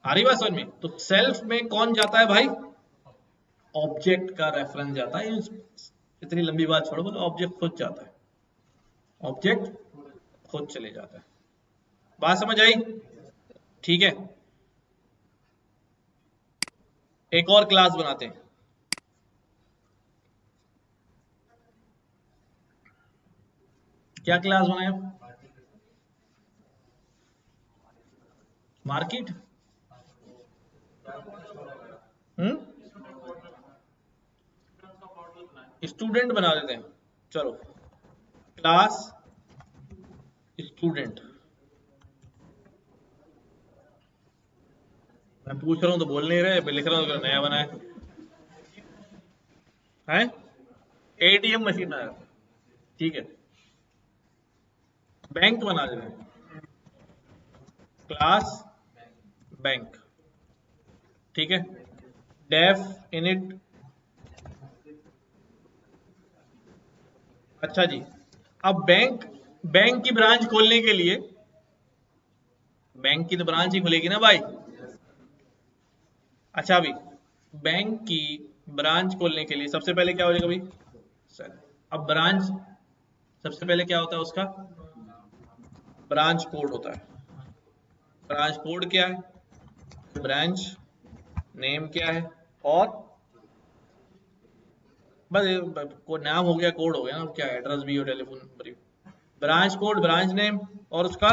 आ रही बात समझ में। तो सेल्फ में कौन जाता है भाई, ऑब्जेक्ट का रेफरेंस जाता है। इतनी लंबी बात छोड़ो, बोलो ऑब्जेक्ट खुद जाता है, ऑब्जेक्ट खुद चले जाता है। बात समझ आई, ठीक है। एक और क्लास बनाते हैं, क्या क्लास बनाए, मार्केट, स्टूडेंट बना देते हैं। चलो, क्लास स्टूडेंट, मैं पूछ रहा हूं तो बोल नहीं रहे, लिख रहा हूं तो नया बनाया है, एटीएम मशीन आया, ठीक है। बैंक बना देते हैं, क्लास बैंक, ठीक है। डेफ इनिट, अच्छा जी। अब बैंक की ब्रांच खोलने के लिए, बैंक की तो ब्रांच ही खुलेगी ना भाई। अच्छा अभी बैंक की ब्रांच खोलने के लिए सबसे पहले क्या हो जाएगा भाई, सर अब ब्रांच सबसे पहले क्या होता है उसका, ब्रांच कोड होता है। ब्रांच कोड क्या है, ब्रांच नेम क्या है, और बस को नाम हो गया, कोड हो गया ना, क्या एड्रेस भी हो, telephone, branch code, branch name, और उसका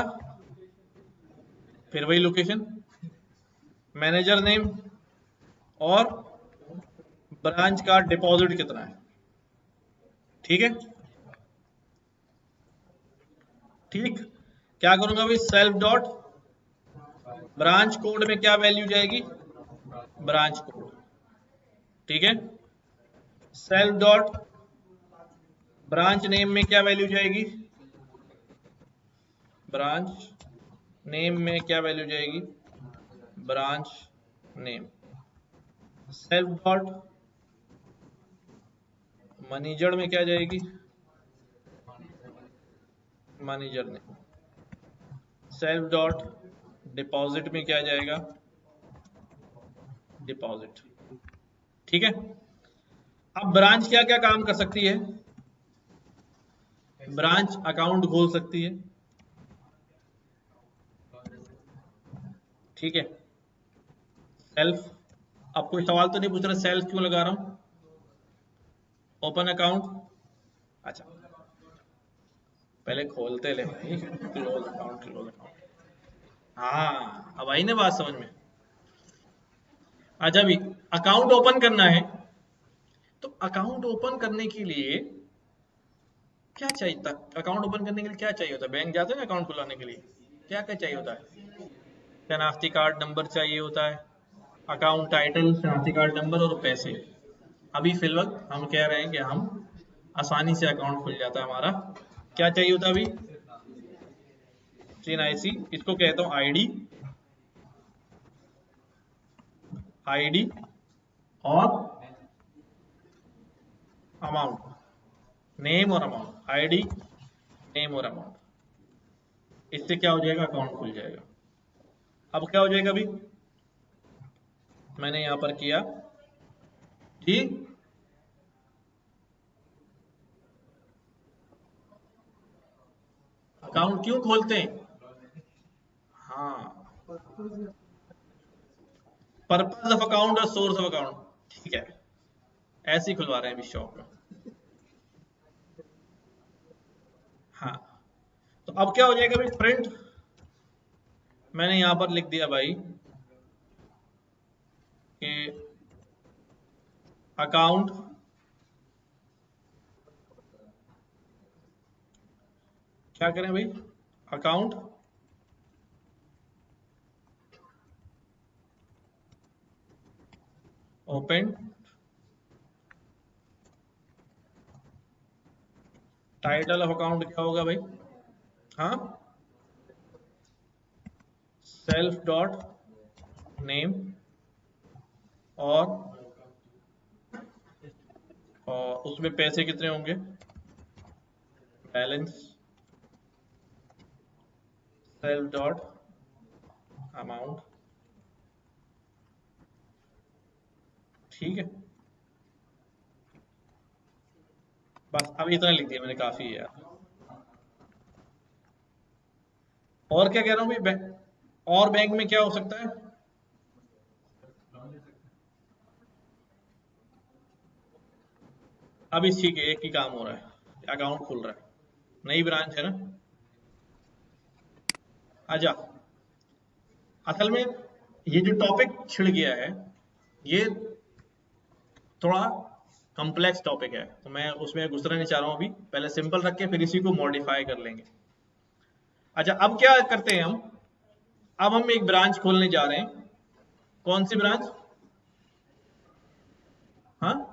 फिर वही लोकेशन, मैनेजर नेम, और ब्रांच का डिपॉजिट कितना है। ठीक है, ठीक। क्या करूंगा भाई, सेल्फ डॉट ब्रांच कोड में क्या वैल्यू जाएगी, ब्रांच कोड, ठीक है। सेल्फ डॉट ब्रांच नेम में क्या वैल्यू जाएगी, ब्रांच नेम में क्या वैल्यू जाएगी, branch name. Self dot manager में क्या जाएगी, manager name. Self dot deposit में क्या जाएगा, डिपॉजिट, ठीक है। अब ब्रांच क्या क्या काम कर सकती है, ब्रांच अकाउंट खोल सकती है, ठीक है। सेल्फ, अब कोई सवाल तो नहीं पूछ रहा सेल्फ क्यों लगा रहा हूं, ओपन अकाउंट, अच्छा पहले खोलते ले भाई, क्लोज अकाउंट, क्लोज अकाउंट। हाँ, अब आई ना बात समझ में। अच्छा भी, अकाउंट ओपन करना है, तो अकाउंट ओपन करने के लिए क्या चाहिए था? अकाउंट ओपन करने के लिए क्या चाहिए होता है? बैंक जाते हैं ना अकाउंट खुलाने के लिए, क्या क्या चाहिए होता है? शनाख्ती कार्ड नंबर चाहिए होता है, अकाउंट टाइटल, शनाख्ती कार्ड नंबर और पैसे। अभी फिलवक्त हम कह रहे हैं कि हम आसानी से अकाउंट खुल जाता है हमारा। क्या चाहिए होता है अभी? CNIC, इसको कहता हूँ आईडी, आईडी और अमाउंट, नेम और अमाउंट, आईडी, नेम और अमाउंट। इससे क्या हो जाएगा? अकाउंट खुल जाएगा। अब क्या हो जाएगा अभी? मैंने यहां पर किया जी, अकाउंट क्यों खोलते हैं? हाँ, पर्पज ऑफ अकाउंट और सोर्स ऑफ अकाउंट, ठीक है, ऐसे ही खुलवा रहे हैं अभी शॉप में। हाँ, तो अब क्या हो जाएगा भाई? प्रिंट, मैंने यहां पर लिख दिया भाई कि अकाउंट, क्या करें भाई? Account open, title of account क्या होगा भाई? हाँ, सेल्फ डॉट नेम और, उसमें पैसे कितने होंगे? बैलेंस, सेल्फ डॉट अमाउंट, ठीक है। बस अब इतना लिख दिया मैंने, काफी है यार। और क्या कह रहा हूँ भाई? और बैंक में क्या हो सकता है? अब इस ठीक है, एक ही काम हो रहा है, अकाउंट खुल रहा है, नई ब्रांच है ना। आजा, असल में ये जो टॉपिक छिड़ गया है, ये थोड़ा कॉम्प्लेक्स टॉपिक है, तो मैं उसमें घुसना नहीं चाह रहा हूँ अभी। पहले सिंपल रख के फिर इसी को मॉडिफाई कर लेंगे। अच्छा, अब क्या करते हैं हम? अब हम एक ब्रांच खोलने जा रहे हैं। कौन सी ब्रांच? हाँ,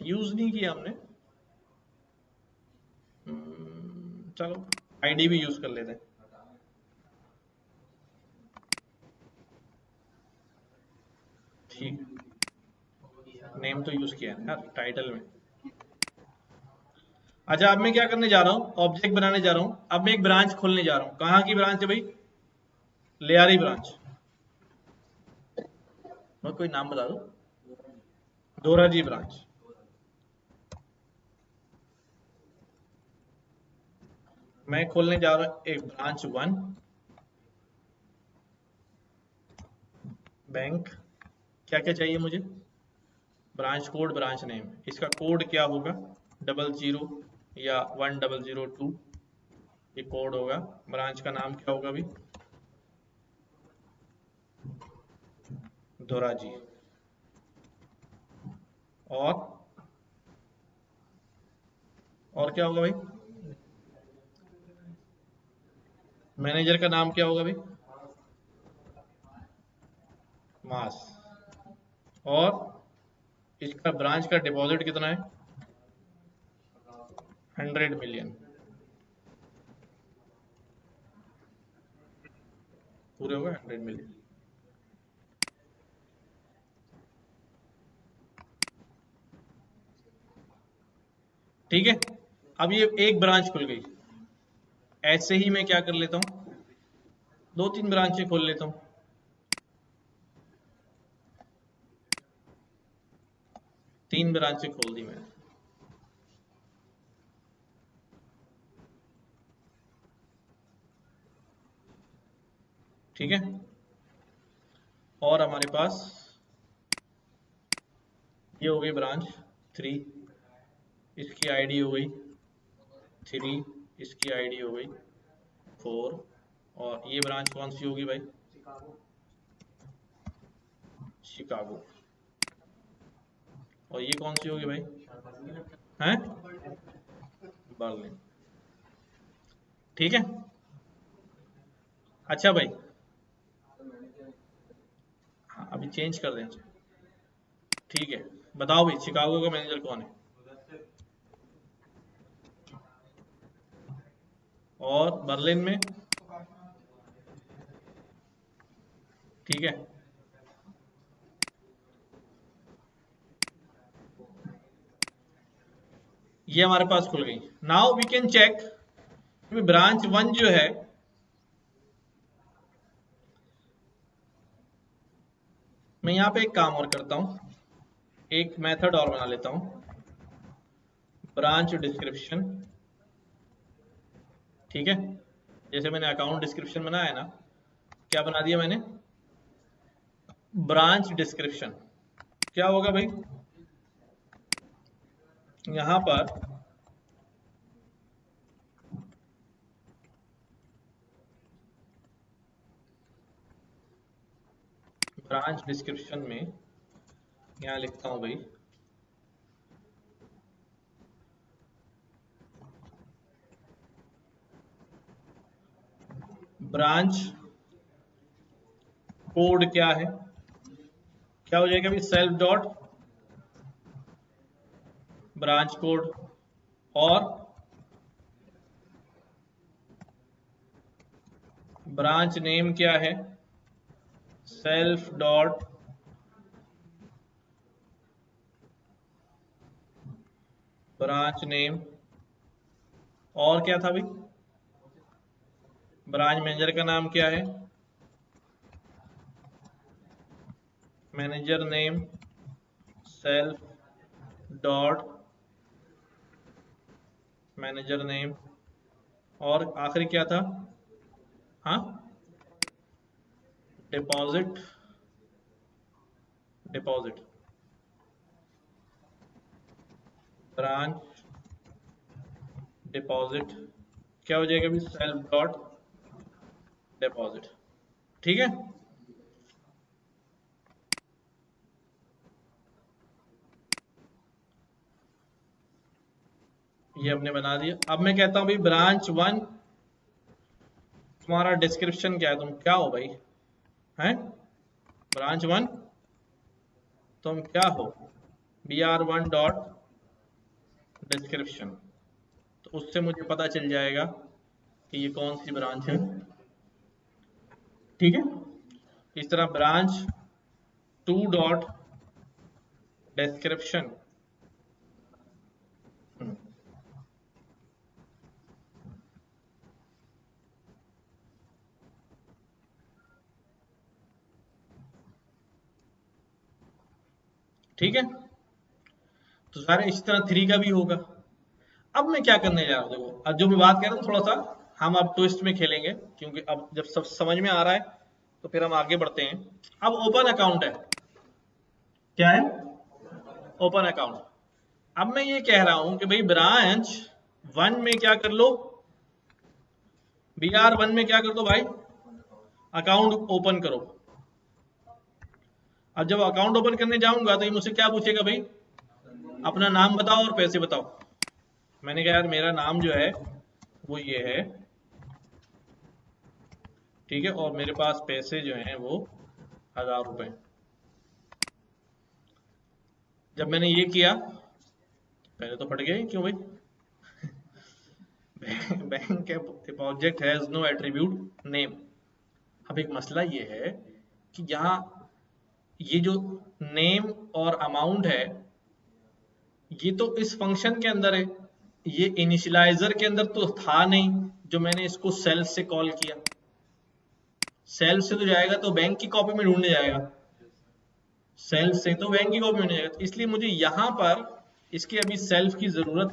यूज नहीं किया हमने। चलो, आईडी भी यूज कर लेते हैं। ठीक, नेम तो यूज किया है यार टाइटल में। अच्छा, अब मैं क्या करने जा रहा हूँ? ऑब्जेक्ट बनाने जा रहा हूँ। अब मैं एक ब्रांच खोलने जा रहा हूँ। कहाँ की ब्रांच है भाई? लियारी ब्रांच। मैं कोई नाम बता दो। दोराजी ब्रांच। मैं खोलने जा रहा हूँ एक ब्रांच 1, बैंक। क्या क्या चाहिए मुझे? ब्रांच कोड, ब्रांच नेम, इसका कोड क्या होगा? 00 या 1002, ये कोड होगा। ब्रांच का नाम क्या होगा अभी? धोराजी। और क्या होगा भाई? मैनेजर का नाम क्या होगा भाई? मास। और इसका ब्रांच का डिपॉजिट कितना है? 100 मिलियन। पूरे होगा 100 मिलियन। ठीक है, अब ये एक ब्रांच खुल गई। ऐसे ही मैं क्या कर लेता हूँ? दो तीन ब्रांचें खोल लेता हूँ। तीन ब्रांचें खोल दी मैंने। ठीक है, और हमारे पास ये हो गई ब्रांच 3, इसकी आईडी हो गई 3, इसकी आईडी हो गई 4, और ये ब्रांच कौन सी होगी भाई? शिकागो। और ये कौन सी होगी भाई? हैं? बर्लिन। ठीक है। अच्छा भाई, हाँ अभी चेंज कर दें। ठीक है, बताओ भाई शिकागो का मैनेजर कौन है? और बर्लिन में? ठीक है, ये हमारे पास खुल गई। Now we can check branch 1 जो है, मैं यहाँ पे एक काम और करता हूँ, एक मेथड और बना लेता हूँ, ब्रांच डिस्क्रिप्शन। ठीक है, जैसे मैंने अकाउंट डिस्क्रिप्शन बनाया है ना, क्या बना दिया मैंने? Branch description. क्या होगा भाई? यहां पर ब्रांच डिस्क्रिप्शन में यहां लिखता हूं भाई ब्रांच कोड क्या है? क्या हो जाएगा भाई? सेल्फ डॉट ब्रांच कोड, और ब्रांच नेम क्या है? Self dot branch name. और क्या था भाई? ब्रांच मैनेजर का नाम क्या है? Manager name self dot manager name. और आखिरी क्या था? हाँ, डिपॉजिट। डिपॉजिट ब्रांच डिपॉजिट क्या हो जाएगा अभी? Self dot deposit. ठीक है, ये हमने बना दिया। अब मैं कहता हूं भाई ब्रांच 1, तुम्हारा डिस्क्रिप्शन क्या है? तुम क्या हो भाई? हैं? ब्रांच 1 तुम क्या हो? br1 dot description. तो उससे मुझे पता चल जाएगा कि ये कौन सी ब्रांच है। ठीक है, इस तरह ब्रांच 2 डॉट डिस्क्रिप्शन। ठीक है, तो सारे इसी तरह 3 का भी होगा। अब मैं क्या करने जा रहा हूँ, देखो अब जो मैं बात कर रहा हूँ थोड़ा सा हम अब ट्विस्ट में खेलेंगे, क्योंकि अब जब सब समझ में आ रहा है तो फिर हम आगे बढ़ते हैं। अब ओपन अकाउंट है। क्या है? Open account. अब मैं ये कह रहा हूं कि भाई ब्रांच 1 में क्या कर लो? BR1 में क्या कर दो भाई? अकाउंट ओपन करो। अब जब अकाउंट ओपन करने जाऊंगा तो ये मुझसे क्या पूछेगा भाई? अपना नाम बताओ और पैसे बताओ। मैंने कहा यार मेरा नाम जो है वो ये है, ठीक है, और मेरे पास पैसे जो हैं वो 1000 रुपए। जब मैंने ये किया पहले तो फट गए, क्यों भाई? Bank object has no attribute name. अब एक मसला ये है कि यहाँ ये जो नेम और अमाउंट है ये तो इस फंक्शन के अंदर है, ये इनिशियलाइजर के अंदर तो था नहीं जो मैंने इसको सेल्फ से कॉल किया। सेल्फ से तो जाएगा तो बैंक की कॉपी में ढूंढने जाएगा, सेल्फ से तो बैंक की कॉपी में नहीं जाएगा। तो इसलिए मुझे यहाँ पर इसके अभी सेल्फ की जरूरत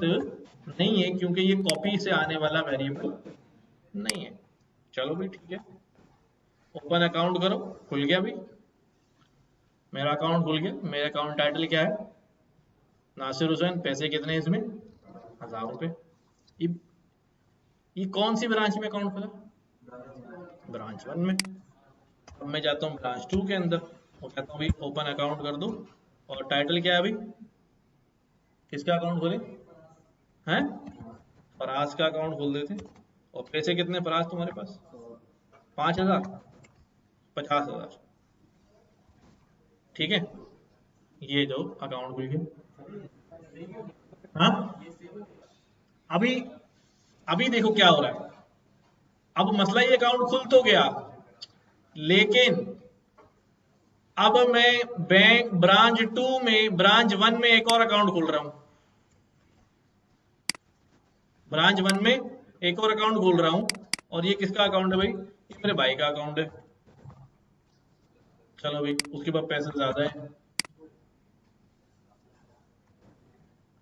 नहीं है, क्योंकि ये कॉपी से आने वाला वेरिएबल नहीं है। चलो भाई ठीक है, ओपन अकाउंट करो। खुल गया भाई, मेरा अकाउंट खुल गया। मेरा अकाउंट टाइटल क्या है? नासिर हुसैन। पैसे कितने इसमें? 1000 रुपए। ये कौन सी ब्रांच में अकाउंट खुला? ब्रांच 1 में। अब मैं जाता हूँ ब्रांच 2 के अंदर और कहता हूँ भाई ओपन अकाउंट कर दो, और टाइटल क्या है भाई, किसका अकाउंट खोले हैं? फराज का अकाउंट खोल देते। और पैसे कितने फराज तुम्हारे पास? 5,000, 50,000। ठीक है, ये जो अकाउंट खुल गया। हाँ, अभी अभी देखो क्या हो रहा है। अब मसला ये अकाउंट खुल तो गया, लेकिन अब मैं बैंक ब्रांच 2 में, ब्रांच 1 में एक और अकाउंट खोल रहा हूं। ब्रांच 1 में एक और अकाउंट खोल रहा हूं, और ये किसका अकाउंट है भाई? ये मेरे भाई का अकाउंट है। चलो भाई, उसके पास पैसे ज्यादा है,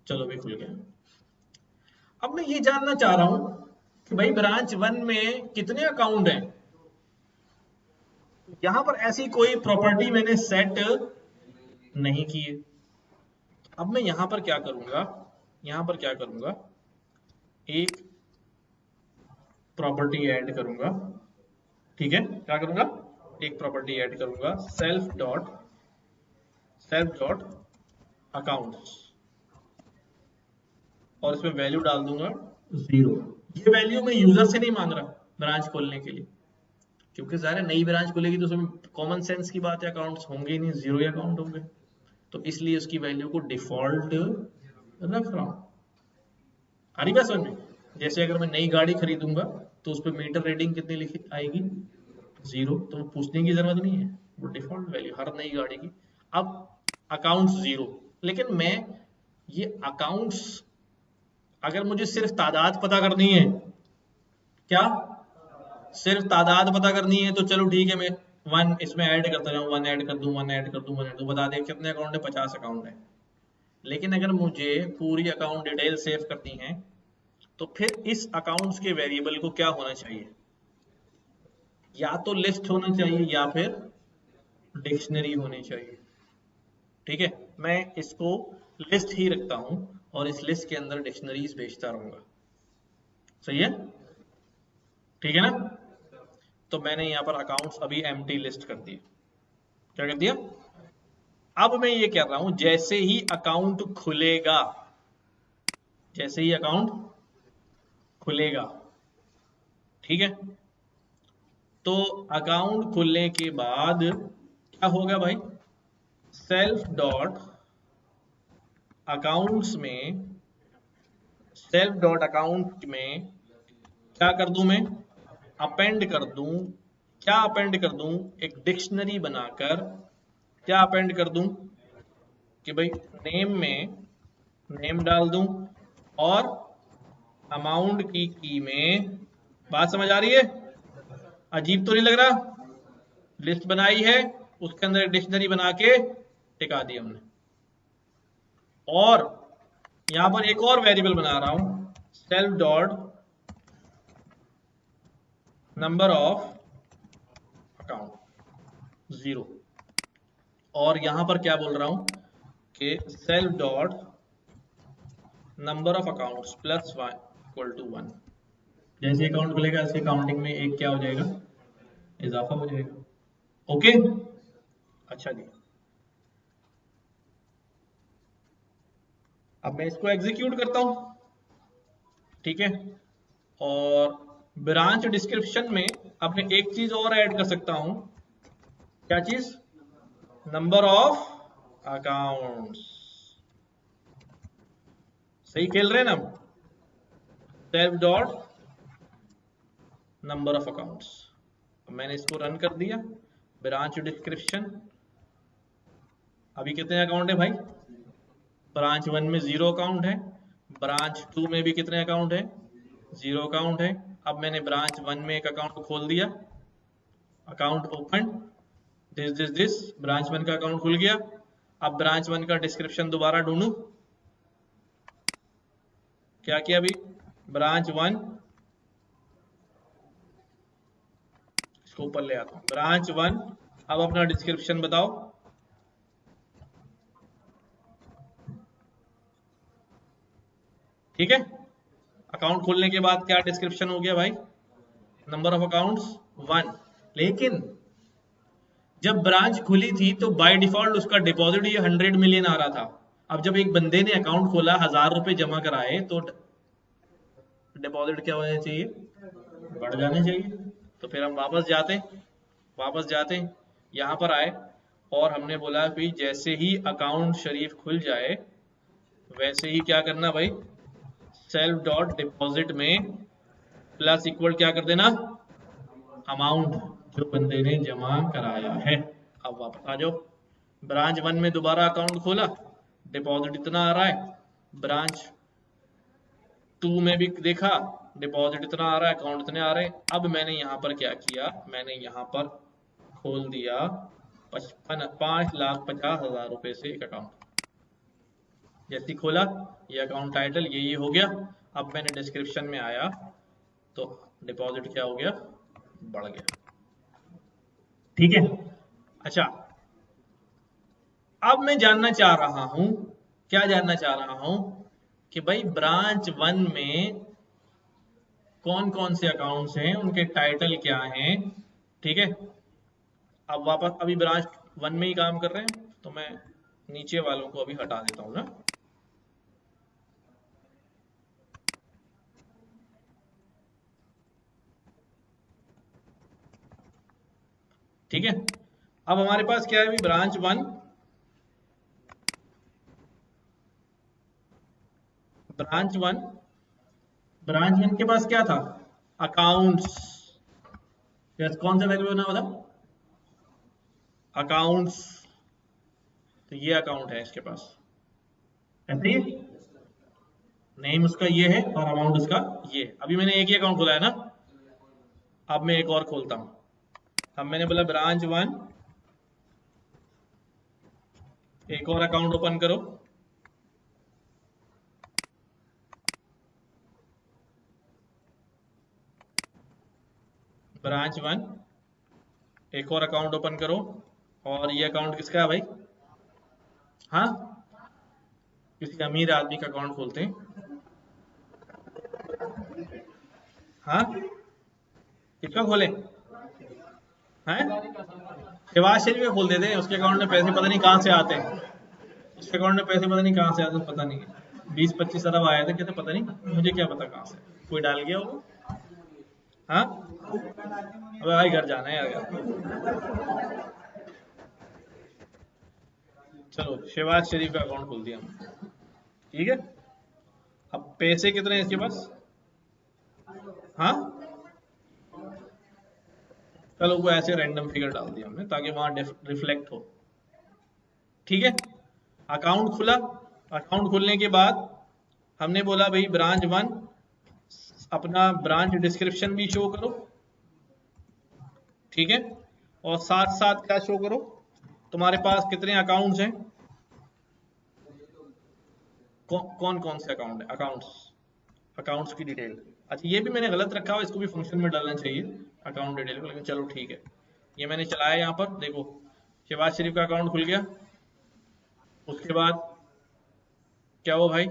चलो भाई खुल गया। अब मैं ये जानना चाह रहा हूं कि भाई ब्रांच 1 में कितने अकाउंट हैं। यहां पर ऐसी कोई प्रॉपर्टी मैंने सेट नहीं की है। अब मैं यहां पर क्या करूंगा, यहां पर क्या करूंगा, एक प्रॉपर्टी ऐड करूंगा। ठीक है, क्या करूंगा, एक प्रॉपर्टी ऐड करूंगा, सेल्फ डॉट अकाउंट्स, और इसमें वैल्यू डाल दूंगा 0। ये वैल्यू मैं यूजर से नहीं मांग रहा ब्रांच खोलने के लिए, क्योंकि ज़ाहिर है नई ब्रांच खुलेगी तो उसमें कॉमन सेंस की बात है, अकाउंट्स होंगे ही नहीं, 0 ही अकाउंट होंगे। तो इसलिए उसकी वैल्यू को डिफॉल्ट रख रहा हूं। आ रही बात समझ में? जैसे अगर मैं नई गाड़ी खरीदूंगा तो उस पर मीटर रीडिंग कितनी लिखी आएगी? 0। तो वो पूछने की जरूरत नहीं है, वो डिफॉल्ट वैल्यू हर नई गाड़ी की। अब अकाउंट्स 0, लेकिन मैं ये अकाउंट्स, अगर मुझे सिर्फ तादाद पता करनी है, क्या सिर्फ तादाद पता करनी है, तो चलो ठीक है, मैं 1 इसमें ऐड करता जाऊँ, 1 ऐड कर दूं, 1 ऐड कर दूं, 1 ऐड, तो बता दे कितने अकाउंट है, 50 अकाउंट है। लेकिन अगर मुझे पूरी अकाउंट डिटेल सेव करनी है, तो फिर इस अकाउंट्स के वेरिएबल को क्या होना चाहिए? या तो लिस्ट होना चाहिए या फिर डिक्शनरी होनी चाहिए। ठीक है, मैं इसको लिस्ट ही रखता हूं, और इस लिस्ट के अंदर डिक्शनरीज भेजता रहूंगा। सही है, ठीक है ना? तो मैंने यहां पर अकाउंट्स अभी एम्प्टी लिस्ट कर दी। क्या कर दिया? अब मैं ये कह रहा हूं, जैसे ही अकाउंट खुलेगा, जैसे ही अकाउंट खुलेगा, ठीक है, तो अकाउंट खुलने के बाद क्या होगा भाई? सेल्फ डॉट अकाउंट्स में, सेल्फ डॉट अकाउंट में क्या कर दूं मैं? अपेंड कर दूं। क्या अपेंड कर दूं? एक डिक्शनरी बनाकर क्या अपेंड कर दूं कि भाई नेम में नेम डाल दूं, और अमाउंट की में, बात समझ आ रही है? अजीब तो नहीं लग रहा? लिस्ट बनाई है, उसके अंदर एक डिक्शनरी बना के टिका दी हमने, और यहां पर एक और वेरिएबल बना रहा हूं, self dot number of account 0, और यहां पर क्या बोल रहा हूं कि self dot number of accounts plus equal to 1। जैसे अकाउंट खुलेगा ऐसे काउंटिंग में एक क्या हो जाएगा? इजाफा हो जाएगा। ओके, अच्छा जी, अब मैं इसको एग्जीक्यूट करता हूं। ठीक है, और ब्रांच डिस्क्रिप्शन में अब मैं एक चीज और ऐड कर सकता हूं। क्या चीज? Number of accounts. सही खेल रहे हैं ना? Self dot number of accounts. मैंने इसको रन कर दिया। ब्रांच डिस्क्रिप्शन, अभी कितने अकाउंट है भाई? ब्रांच 1 में 0 अकाउंट है, ब्रांच 2 में भी कितने अकाउंट है? 0 अकाउंट है। अब मैंने ब्रांच 1 में एक अकाउंट खोल दिया, अकाउंट ओपन, दिस ब्रांच 1 का अकाउंट खुल गया। अब ब्रांच 1 का डिस्क्रिप्शन दोबारा ढूंढूं। क्या किया अभी? ब्रांच 1, इसको ऊपर ले आता हूं, ब्रांच 1। अब अपना डिस्क्रिप्शन बताओ। ठीक है, अकाउंट खोलने के बाद क्या डिस्क्रिप्शन हो गया भाई, नंबर ऑफ अकाउंट्स 1। लेकिन जब ब्रांच खुली थी तो बाय डिफॉल्ट उसका डिपॉजिट ये 100 मिलियन आ रहा था। अब जब एक बंदे ने अकाउंट खोला, 1000 रुपए जमा कराए, तो डिपॉजिट क्या होना चाहिए, बढ़ जाने चाहिए। तो फिर हम वापस जाते यहाँ पर आए और हमने बोला कि जैसे ही अकाउंट शरीफ खुल जाए वैसे ही क्या करना भाई, सेल्फ डॉट डिपॉजिट में प्लस इक्वल क्या कर देना, अमाउंट जो बंदे ने जमा कराया है। अब वापस आ जाओ, ब्रांच 1 में दोबारा अकाउंट खोला, डिपॉजिट इतना आ रहा है, ब्रांच 2 में भी देखा डिपॉजिट इतना आ रहा है, अकाउंट इतने आ रहे हैं। अब मैंने यहाँ पर क्या किया, मैंने यहाँ पर खोल दिया 5,50,000 रुपए से एक अकाउंट। जैसे खोला, ये अकाउंट टाइटल ये हो गया। अब मैंने डिस्क्रिप्शन में आया तो डिपॉजिट क्या हो गया, बढ़ गया। ठीक है, अच्छा अब मैं जानना चाह रहा हूं, क्या जानना चाह रहा हूं कि भाई ब्रांच 1 में कौन कौन से अकाउंट्स हैं, उनके टाइटल क्या हैं। ठीक है, अब वापस अभी ब्रांच 1 में ही काम कर रहे हैं तो मैं नीचे वालों को अभी हटा देता हूं ना। ठीक है, अब हमारे पास क्या है अभी, ब्रांच 1 के पास क्या था, अकाउंट्स। कौन सा वैल्यू बना मतलब अकाउंट्स, तो ये अकाउंट है इसके पास, ऐसे ही नेम उसका ये है और अमाउंट उसका ये। अभी मैंने एक ही अकाउंट खोला है ना, अब मैं एक और खोलता हूं। अब मैंने बोला ब्रांच 1 एक और अकाउंट ओपन करो, ब्रांच 1 एक और अकाउंट ओपन करो, और ये अकाउंट किसका है भाई, हाँ किसी अमीर आदमी का अकाउंट खोलते हैं। हाँ किसका खोले हैं, शहबाज शरीफ का खोल देते हैं, उसके अकाउंट में पैसे पता नहीं कहाँ से आते हैं, उसके अकाउंट में पैसे पता नहीं कहाँ से आते हैं, पता नहीं है 20-25 अरब आए थे, कहते पता नहीं, मुझे क्या पता कहाँ से, कोई डाल गया होगा। हाँ अबे भाई घर जाना है यार। चलो शहबाज शरीफ का अकाउंट खोल दिया हमने, ठीक है। अब पैसे कितने हैं इसके पास, हाँ चलो वो ऐसे रैंडम फिगर डाल दिया हमने ताकि वहां रिफ्लेक्ट हो। ठीक है, अकाउंट खुला, अकाउंट खुलने के बाद हमने बोला भाई ब्रांच 1 अपना ब्रांच डिस्क्रिप्शन भी शो करो, ठीक है, और साथ साथ क्या शो करो, तुम्हारे पास कितने अकाउंट्स हैं, कौन कौन से अकाउंट है, अकाउंट्स की डिटेल। अच्छा ये भी मैंने गलत रखा हुआ, इसको भी फंक्शन में डालना चाहिए अकाउंट डिटेल को, लेकिन चलो ठीक है। ये मैंने चलाया यहाँ पर, देखो शहबाज शरीफ का अकाउंट खुल गया। उसके बाद क्या हुआ भाई,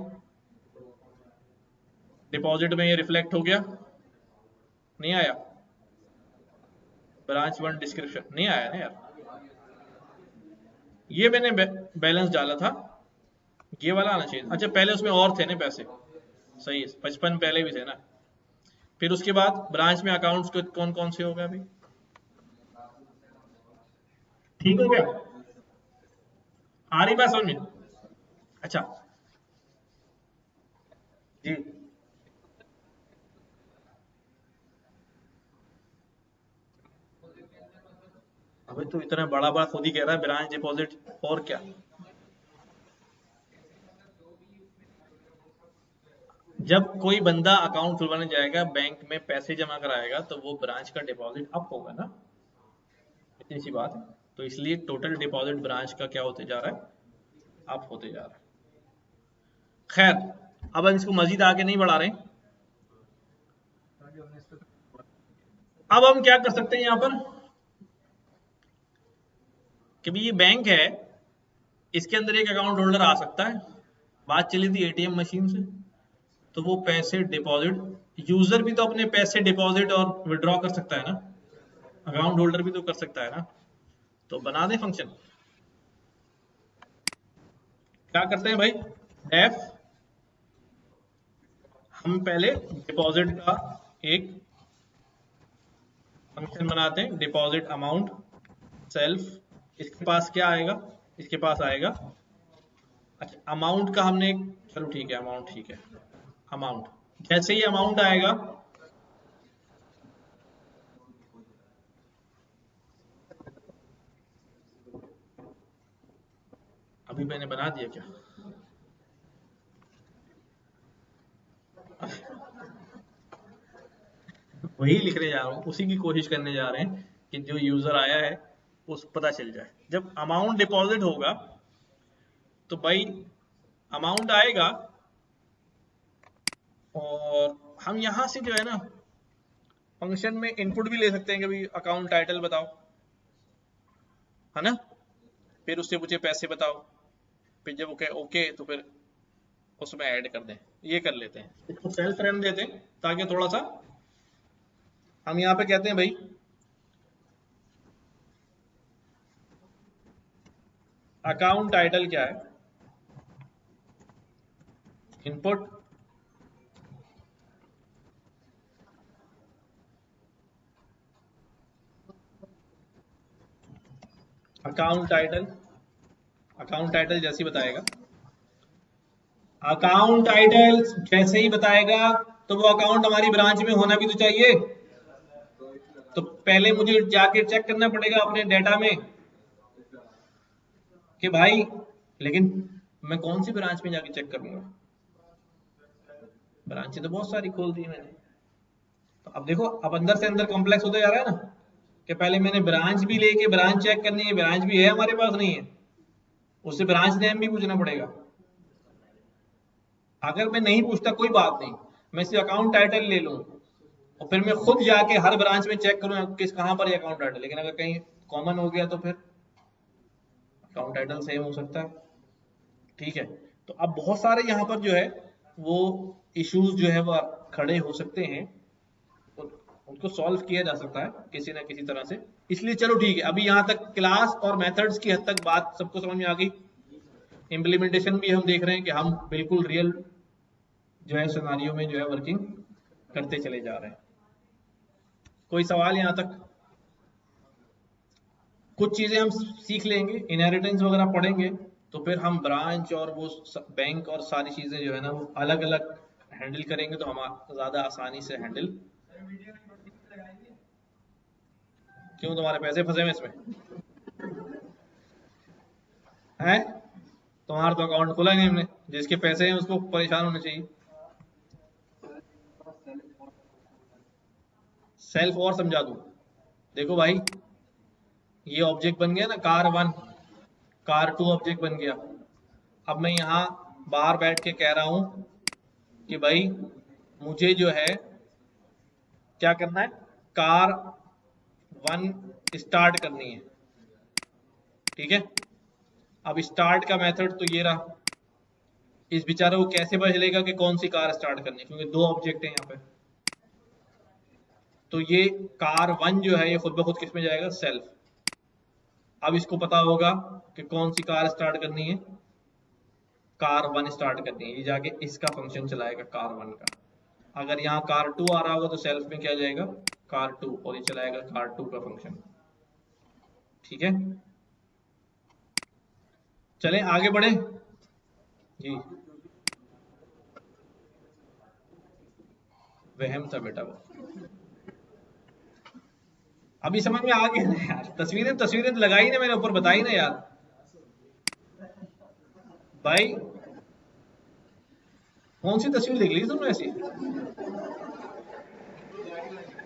डिपॉजिट में ये रिफ्लेक्ट हो गया, नहीं आया, ब्रांच 1 डिस्क्रिप्शन नहीं आया ना यार, ये मैंने बैलेंस डाला था, ये वाला आना चाहिए। अच्छा पहले उसमें और थे ना पैसे, सही है 55 पहले भी थे ना। फिर उसके बाद ब्रांच में अकाउंट्स कौन कौन से हो गए अभी, ठीक हो गया, आ रही बात समझ में। अच्छा जी, अभी तो इतना बड़ा बड़ा खुद ही कह रहा है ब्रांच डिपॉजिट, और क्या। जब कोई बंदा अकाउंट खुलवाने जाएगा बैंक में पैसे जमा कराएगा तो वो ब्रांच का डिपॉजिट अप होगा ना, इतनी सी बात है। तो इसलिए टोटल डिपॉजिट ब्रांच का क्या होते जा रहा है, अप होते जा रहा है। खैर अब हम इसको मजीद आगे नहीं बढ़ा रहे, अब हम क्या कर सकते हैं यहाँ पर कि भाई ये बैंक है, इसके अंदर एक अकाउंट होल्डर आ सकता है, बात चली थी एटीएम मशीन से, तो वो पैसे डिपॉजिट, यूजर भी तो अपने पैसे डिपॉजिट और विड्रॉ कर सकता है ना, अकाउंट होल्डर भी तो कर सकता है ना। तो बना दे फंक्शन। क्या करते हैं भाई, डेफ हम पहले डिपॉजिट का एक फंक्शन बनाते हैं, डिपॉजिट अमाउंट सेल्फ। इसके पास क्या आएगा, इसके पास आएगा, अच्छा अमाउंट का हमने, चलो ठीक है अमाउंट, ठीक है अमाउंट, जैसे ही अमाउंट आएगा, अभी मैंने बना दिया क्या, वही लिखने जा रहा हूँ, उसी की कोशिश करने जा रहे हैं कि जो यूजर आया है उस पता चल जाए। जब अमाउंट डिपॉजिट होगा तो भाई अमाउंट आएगा, और हम यहां से जो है ना फंक्शन में इनपुट भी ले सकते हैं कि भाई अकाउंट टाइटल बताओ, है ना, फिर उससे पूछे पैसे बताओ, फिर जब वो कहे ओके तो फिर उसमें ऐड कर दें। ये कर लेते हैं, इसको सेल्फ रन देते हैं ताकि थोड़ा सा, हम यहाँ पे कहते हैं भाई अकाउंट टाइटल क्या है, input account title, account title जैसे ही बताएगा, अकाउंट टाइटल जैसे ही बताएगा तो वो अकाउंट हमारी ब्रांच में होना भी तो चाहिए। तो पहले मुझे जाके चेक करना पड़ेगा अपने डेटा में कि भाई, लेकिन मैं कौन सी ब्रांच में जाके चेक करूंगा, ब्रांचें तो बहुत सारी खोल दी मैंने। तो अब देखो, अब अंदर से अंदर कॉम्प्लेक्स होता जा रहा है ना, कि पहले मैंने ब्रांच भी लेके ब्रांच चेक करनी है, ब्रांच भी है हमारे पास नहीं है, उससे ब्रांच नेम भी पूछना पड़ेगा। अगर मैं नहीं पूछता कोई बात नहीं, मैं सिर्फ अकाउंट टाइटल ले लूं और फिर मैं खुद जाके हर ब्रांच में चेक करूं किस कहां पर अकाउंट टाइटल, लेकिन अगर कहीं कॉमन हो गया तो फिर अकाउंट टाइटल सेम हो सकता है। ठीक है, तो अब बहुत सारे यहाँ पर जो है वो इश्यूज जो है वो खड़े हो सकते हैं, उनको सॉल्व किया जा सकता है किसी ना किसी तरह से। इसलिए चलो ठीक है, अभी यहाँ तक क्लास और मेथड्स की हद तक बात सबको समझ में आ गई। इम्प्लीमेंटेशन भी हम देख रहे हैं कि हम बिल्कुल रियल जो है सिनारियो में जो है वर्किंग करते चले जा रहे हैं। कोई सवाल यहाँ तक? कुछ चीजें हम सीख लेंगे, इनहेरिटेंस वगैरह पढ़ेंगे, तो फिर हम ब्रांच और वो बैंक और सारी चीजें जो है ना वो अलग अलग हैंडल करेंगे, तो हम ज्यादा आसानी से हैंडल। क्यों, तुम्हारे पैसे फंसे हुए इसमें हैं? तुम्हारा तो अकाउंट खुला नहीं हमने, जिसके पैसे हैं उसको परेशान होना चाहिए। सेल्फ और समझा दूं, देखो भाई, ये ऑब्जेक्ट बन गया ना car one, car two object बन गया। अब मैं यहाँ बाहर बैठ के कह रहा हूं कि भाई मुझे जो है क्या करना है, कार वन स्टार्ट करनी है। ठीक है, अब स्टार्ट का मेथड तो ये रहा, इस बेचारे को कैसे पता चलेगा कि कौन सी कार स्टार्ट करनी है, क्योंकि दो ऑब्जेक्ट है यहाँ पे। तो ये कार वन जो है ये खुद ब खुद किस में जाएगा, सेल्फ। अब इसको पता होगा कि कौन सी कार स्टार्ट करनी है, कार वन स्टार्ट करनी है, ये जाके इसका फंक्शन चलाएगा कार वन का। अगर यहाँ कार टू आ रहा होगा तो सेल्फ में क्या जाएगा, कार टू, और ये चलाएगा कार टू का फंक्शन। ठीक है, चलें आगे बढ़े जी। वहम था बेटा वो, अभी समझ में आ गया ना यार, तस्वीरें तस्वीरें तो लगाई ना मैंने ऊपर, बताई ना यार भाई। कौन सी तस्वीर देख ली तुमने ऐसी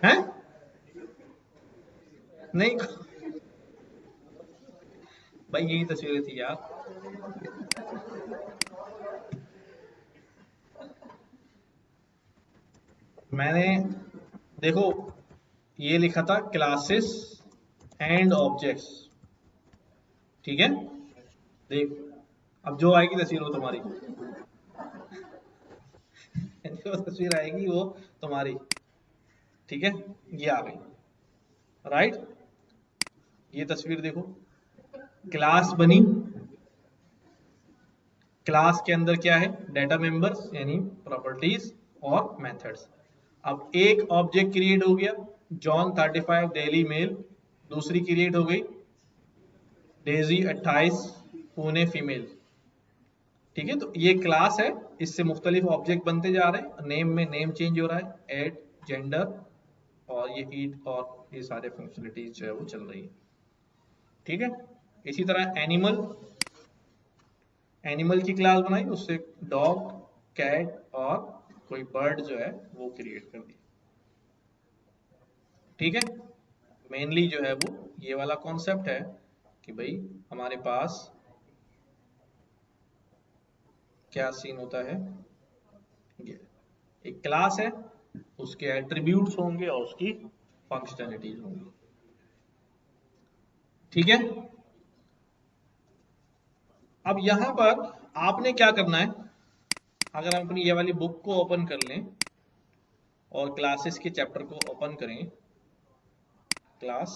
हैं? नहीं भाई, यही तस्वीरें थी यार। मैंने, देखो, ये लिखा था क्लासेस एंड ऑब्जेक्ट्स। ठीक है, देख, अब जो आएगी तस्वीर वो तुम्हारी। जो तस्वीर आएगी वो तुम्हारी, ठीक है, ये आ गई, राइट। ये तस्वीर देखो, क्लास बनी, क्लास के अंदर क्या है, डाटा मेंबर्स यानी प्रॉपर्टीज और मेथड्स। अब एक ऑब्जेक्ट क्रिएट हो गया, जॉन 35 डेली मेल, दूसरी क्रिएट हो गई डेजी 28 पुणे फीमेल, ठीक है। तो ये क्लास है, इससे मुख्तलिफ ऑब्जेक्ट बनते जा रहे हैं, नेम में नेम चेंज हो रहा है, एड, जेंडर और ये ईट और ये सारे फंक्शनलिटीज जो है वो चल रही है, ठीक है। इसी तरह एनिमल, एनिमल की क्लास बनाई, उससे डॉग, कैट और कोई बर्ड जो है वो क्रिएट कर दिया, ठीक है। मेनली जो है वो ये वाला कॉन्सेप्ट है कि भाई हमारे पास क्या सीन होता है, ये एक क्लास है, उसके एट्रीब्यूट्स होंगे और उसकी फंक्शनैलिटीज होंगी, ठीक है। अब यहां पर आपने क्या करना है, अगर हम अपनी ये वाली बुक को ओपन कर लें और क्लासेस के चैप्टर को ओपन करें, क्लास,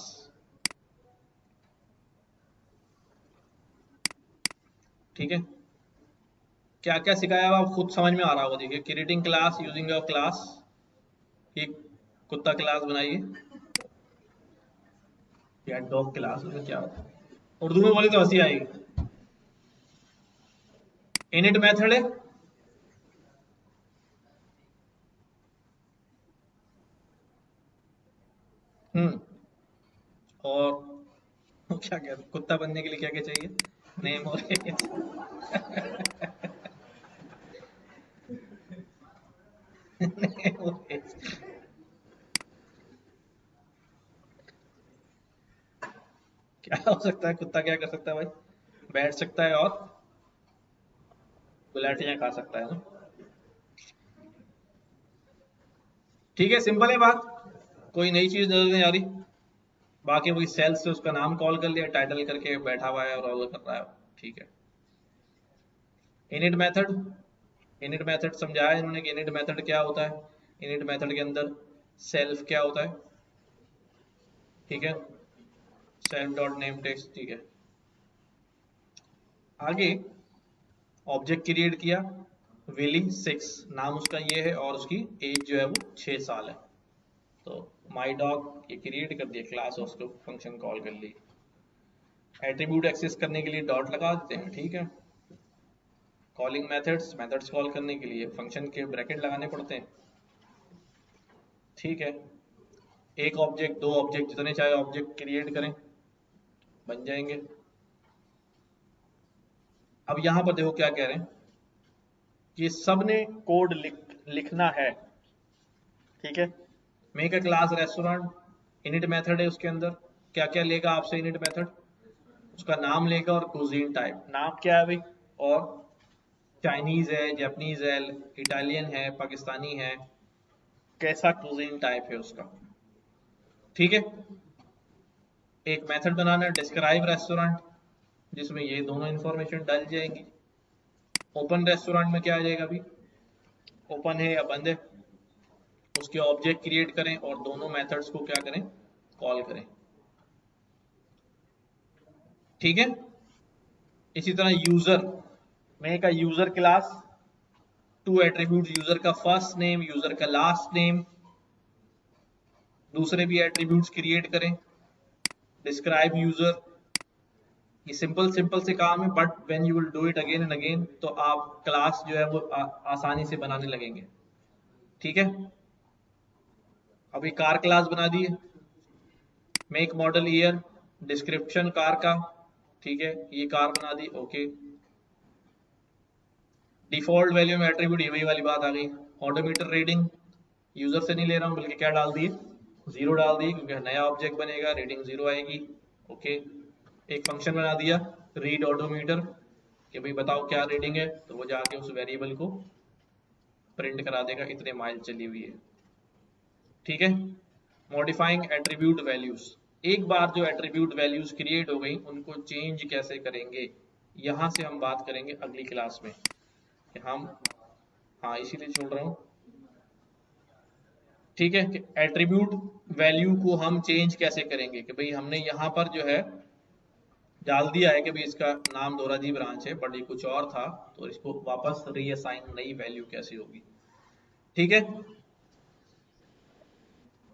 ठीक है, क्या क्या सिखाया हुआ आप खुद समझ में आ रहा होगा, देखिए creating class using a class, एक कुत्ता क्लास बनाइए या डॉग क्लास, उसमें क्या होता है, उर्दू में बोले तो हंसी आएगी। इनिट मेथड है, और वो क्या कहते, कुत्ता बनने के लिए क्या क्या चाहिए, नेम और एज। नेम और एज, क्या हो सकता है, कुत्ता क्या कर सकता है भाई, बैठ सकता है और गुलाटियां खा सकता है ना, ठीक है, सिंपल है बात, कोई नई चीज नजर नहीं आ रही। बाकी वही सेल से उसका नाम कॉल कर लिया, टाइटल करके बैठा हुआ है और ऑर्डर कर रहा है, ठीक है। इनिट मेथड, इनिट मेथड समझाया इन्होंने कि इनिट मेथड क्या होता है, इनिट मेथड के अंदर सेल्फ क्या होता है, ठीक है, सेल्फ डॉट नेम टेक्स्ट, ठीक है। आगे ऑब्जेक्ट क्रिएट किया, विली 6 नाम उसका ये है और उसकी एज जो है वो 6 साल है, तो माई डॉग ये क्रिएट कर दिया क्लास और उसको फंक्शन कॉल कर ली, एट्रीब्यूट एक्सेस करने के लिए डॉट लगा देते हैं, ठीक है। कॉलिंग मेथड्स, मेथड्स कॉल करने के लिए फंक्शन के ब्रैकेट लगाने पड़ते हैं, ठीक है। एक ऑब्जेक्ट, दो ऑब्जेक्ट, जितने चाहे ऑब्जेक्ट क्रिएट करें, बन जाएंगे। अब यहां पर देखो क्या कह रहे हैं, कि सब ने कोड लिखना है, ठीक है। Make a class restaurant, init method है, उसके अंदर क्या क्या लेगा आपसे इनिट मेथड, उसका नाम लेगा और कुजीन टाइप, नाम क्या है भाई, और चाइनीज है, जापानीज है, इटालियन है, पाकिस्तानी है, कैसा कुजीन टाइप है उसका, ठीक है। एक मेथड बनाना है डिस्क्राइब रेस्टोरेंट, जिसमें ये दोनों इंफॉर्मेशन डाल जाएंगी। ओपन रेस्टोरेंट में क्या आ जाएगा अभी, ओपन है या बंद है, उसके ऑब्जेक्ट क्रिएट करें और दोनों मेथड्स को क्या करें, कॉल करें, ठीक है। इसी तरह user, make a user class, two attribute, user का फर्स्ट नेम, यूजर का लास्ट नेम, दूसरे भी एट्रीब्यूट्स क्रिएट करें, डिस्क्राइब यूजर, ये सिंपल सिंपल से काम है, but when you will do it again and again तो आप क्लास जो है वो आसानी से बनाने लगेंगे, ठीक है। अभी कार क्लास बना दी है, make model year, description car का, ठीक है, ये कार बना दी, ओके। डिफॉल्ट वैल्यू में एट्रीब्यूट, ये वही वाली बात आ गई, ऑटोमीटर रीडिंग, यूजर से नहीं ले रहा हूँ बल्कि क्या डाल दिए, जीरो डाल दिए, क्योंकि नया ऑब्जेक्ट बनेगा, रीडिंग जीरो आएगी, ओके। एक फंक्शन बना दिया रीड ऑटोमीटर, कि भाई बताओ क्या रीडिंग है, तो वो जाके उस वेरिएबल को प्रिंट करा देगा इतने माइल चली हुई है, ठीक है। मॉडिफाइंग एट्रीब्यूट वैल्यूज, एक बार जो एट्रीब्यूट वैल्यूज क्रिएट हो गई उनको चेंज कैसे करेंगे, यहां से हम बात करेंगे अगली क्लास में कि हम, हाँ इसीलिए छोड़ रहा हूँ, ठीक है, कि एट्रीब्यूट वैल्यू को हम चेंज कैसे करेंगे, कि भाई हमने यहाँ पर जो है डाल दिया है कि भाई इसका नाम दोराजी ब्रांच है बट ये कुछ और था, तो इसको वापस रीअसाइन नई वैल्यू कैसे होगी। ठीक है,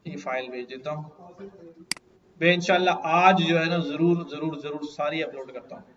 ये फाइल भेज देता हूँ। मैं इंशाल्लाह आज जो है ना जरूर जरूर जरूर सारी अपलोड करता हूँ।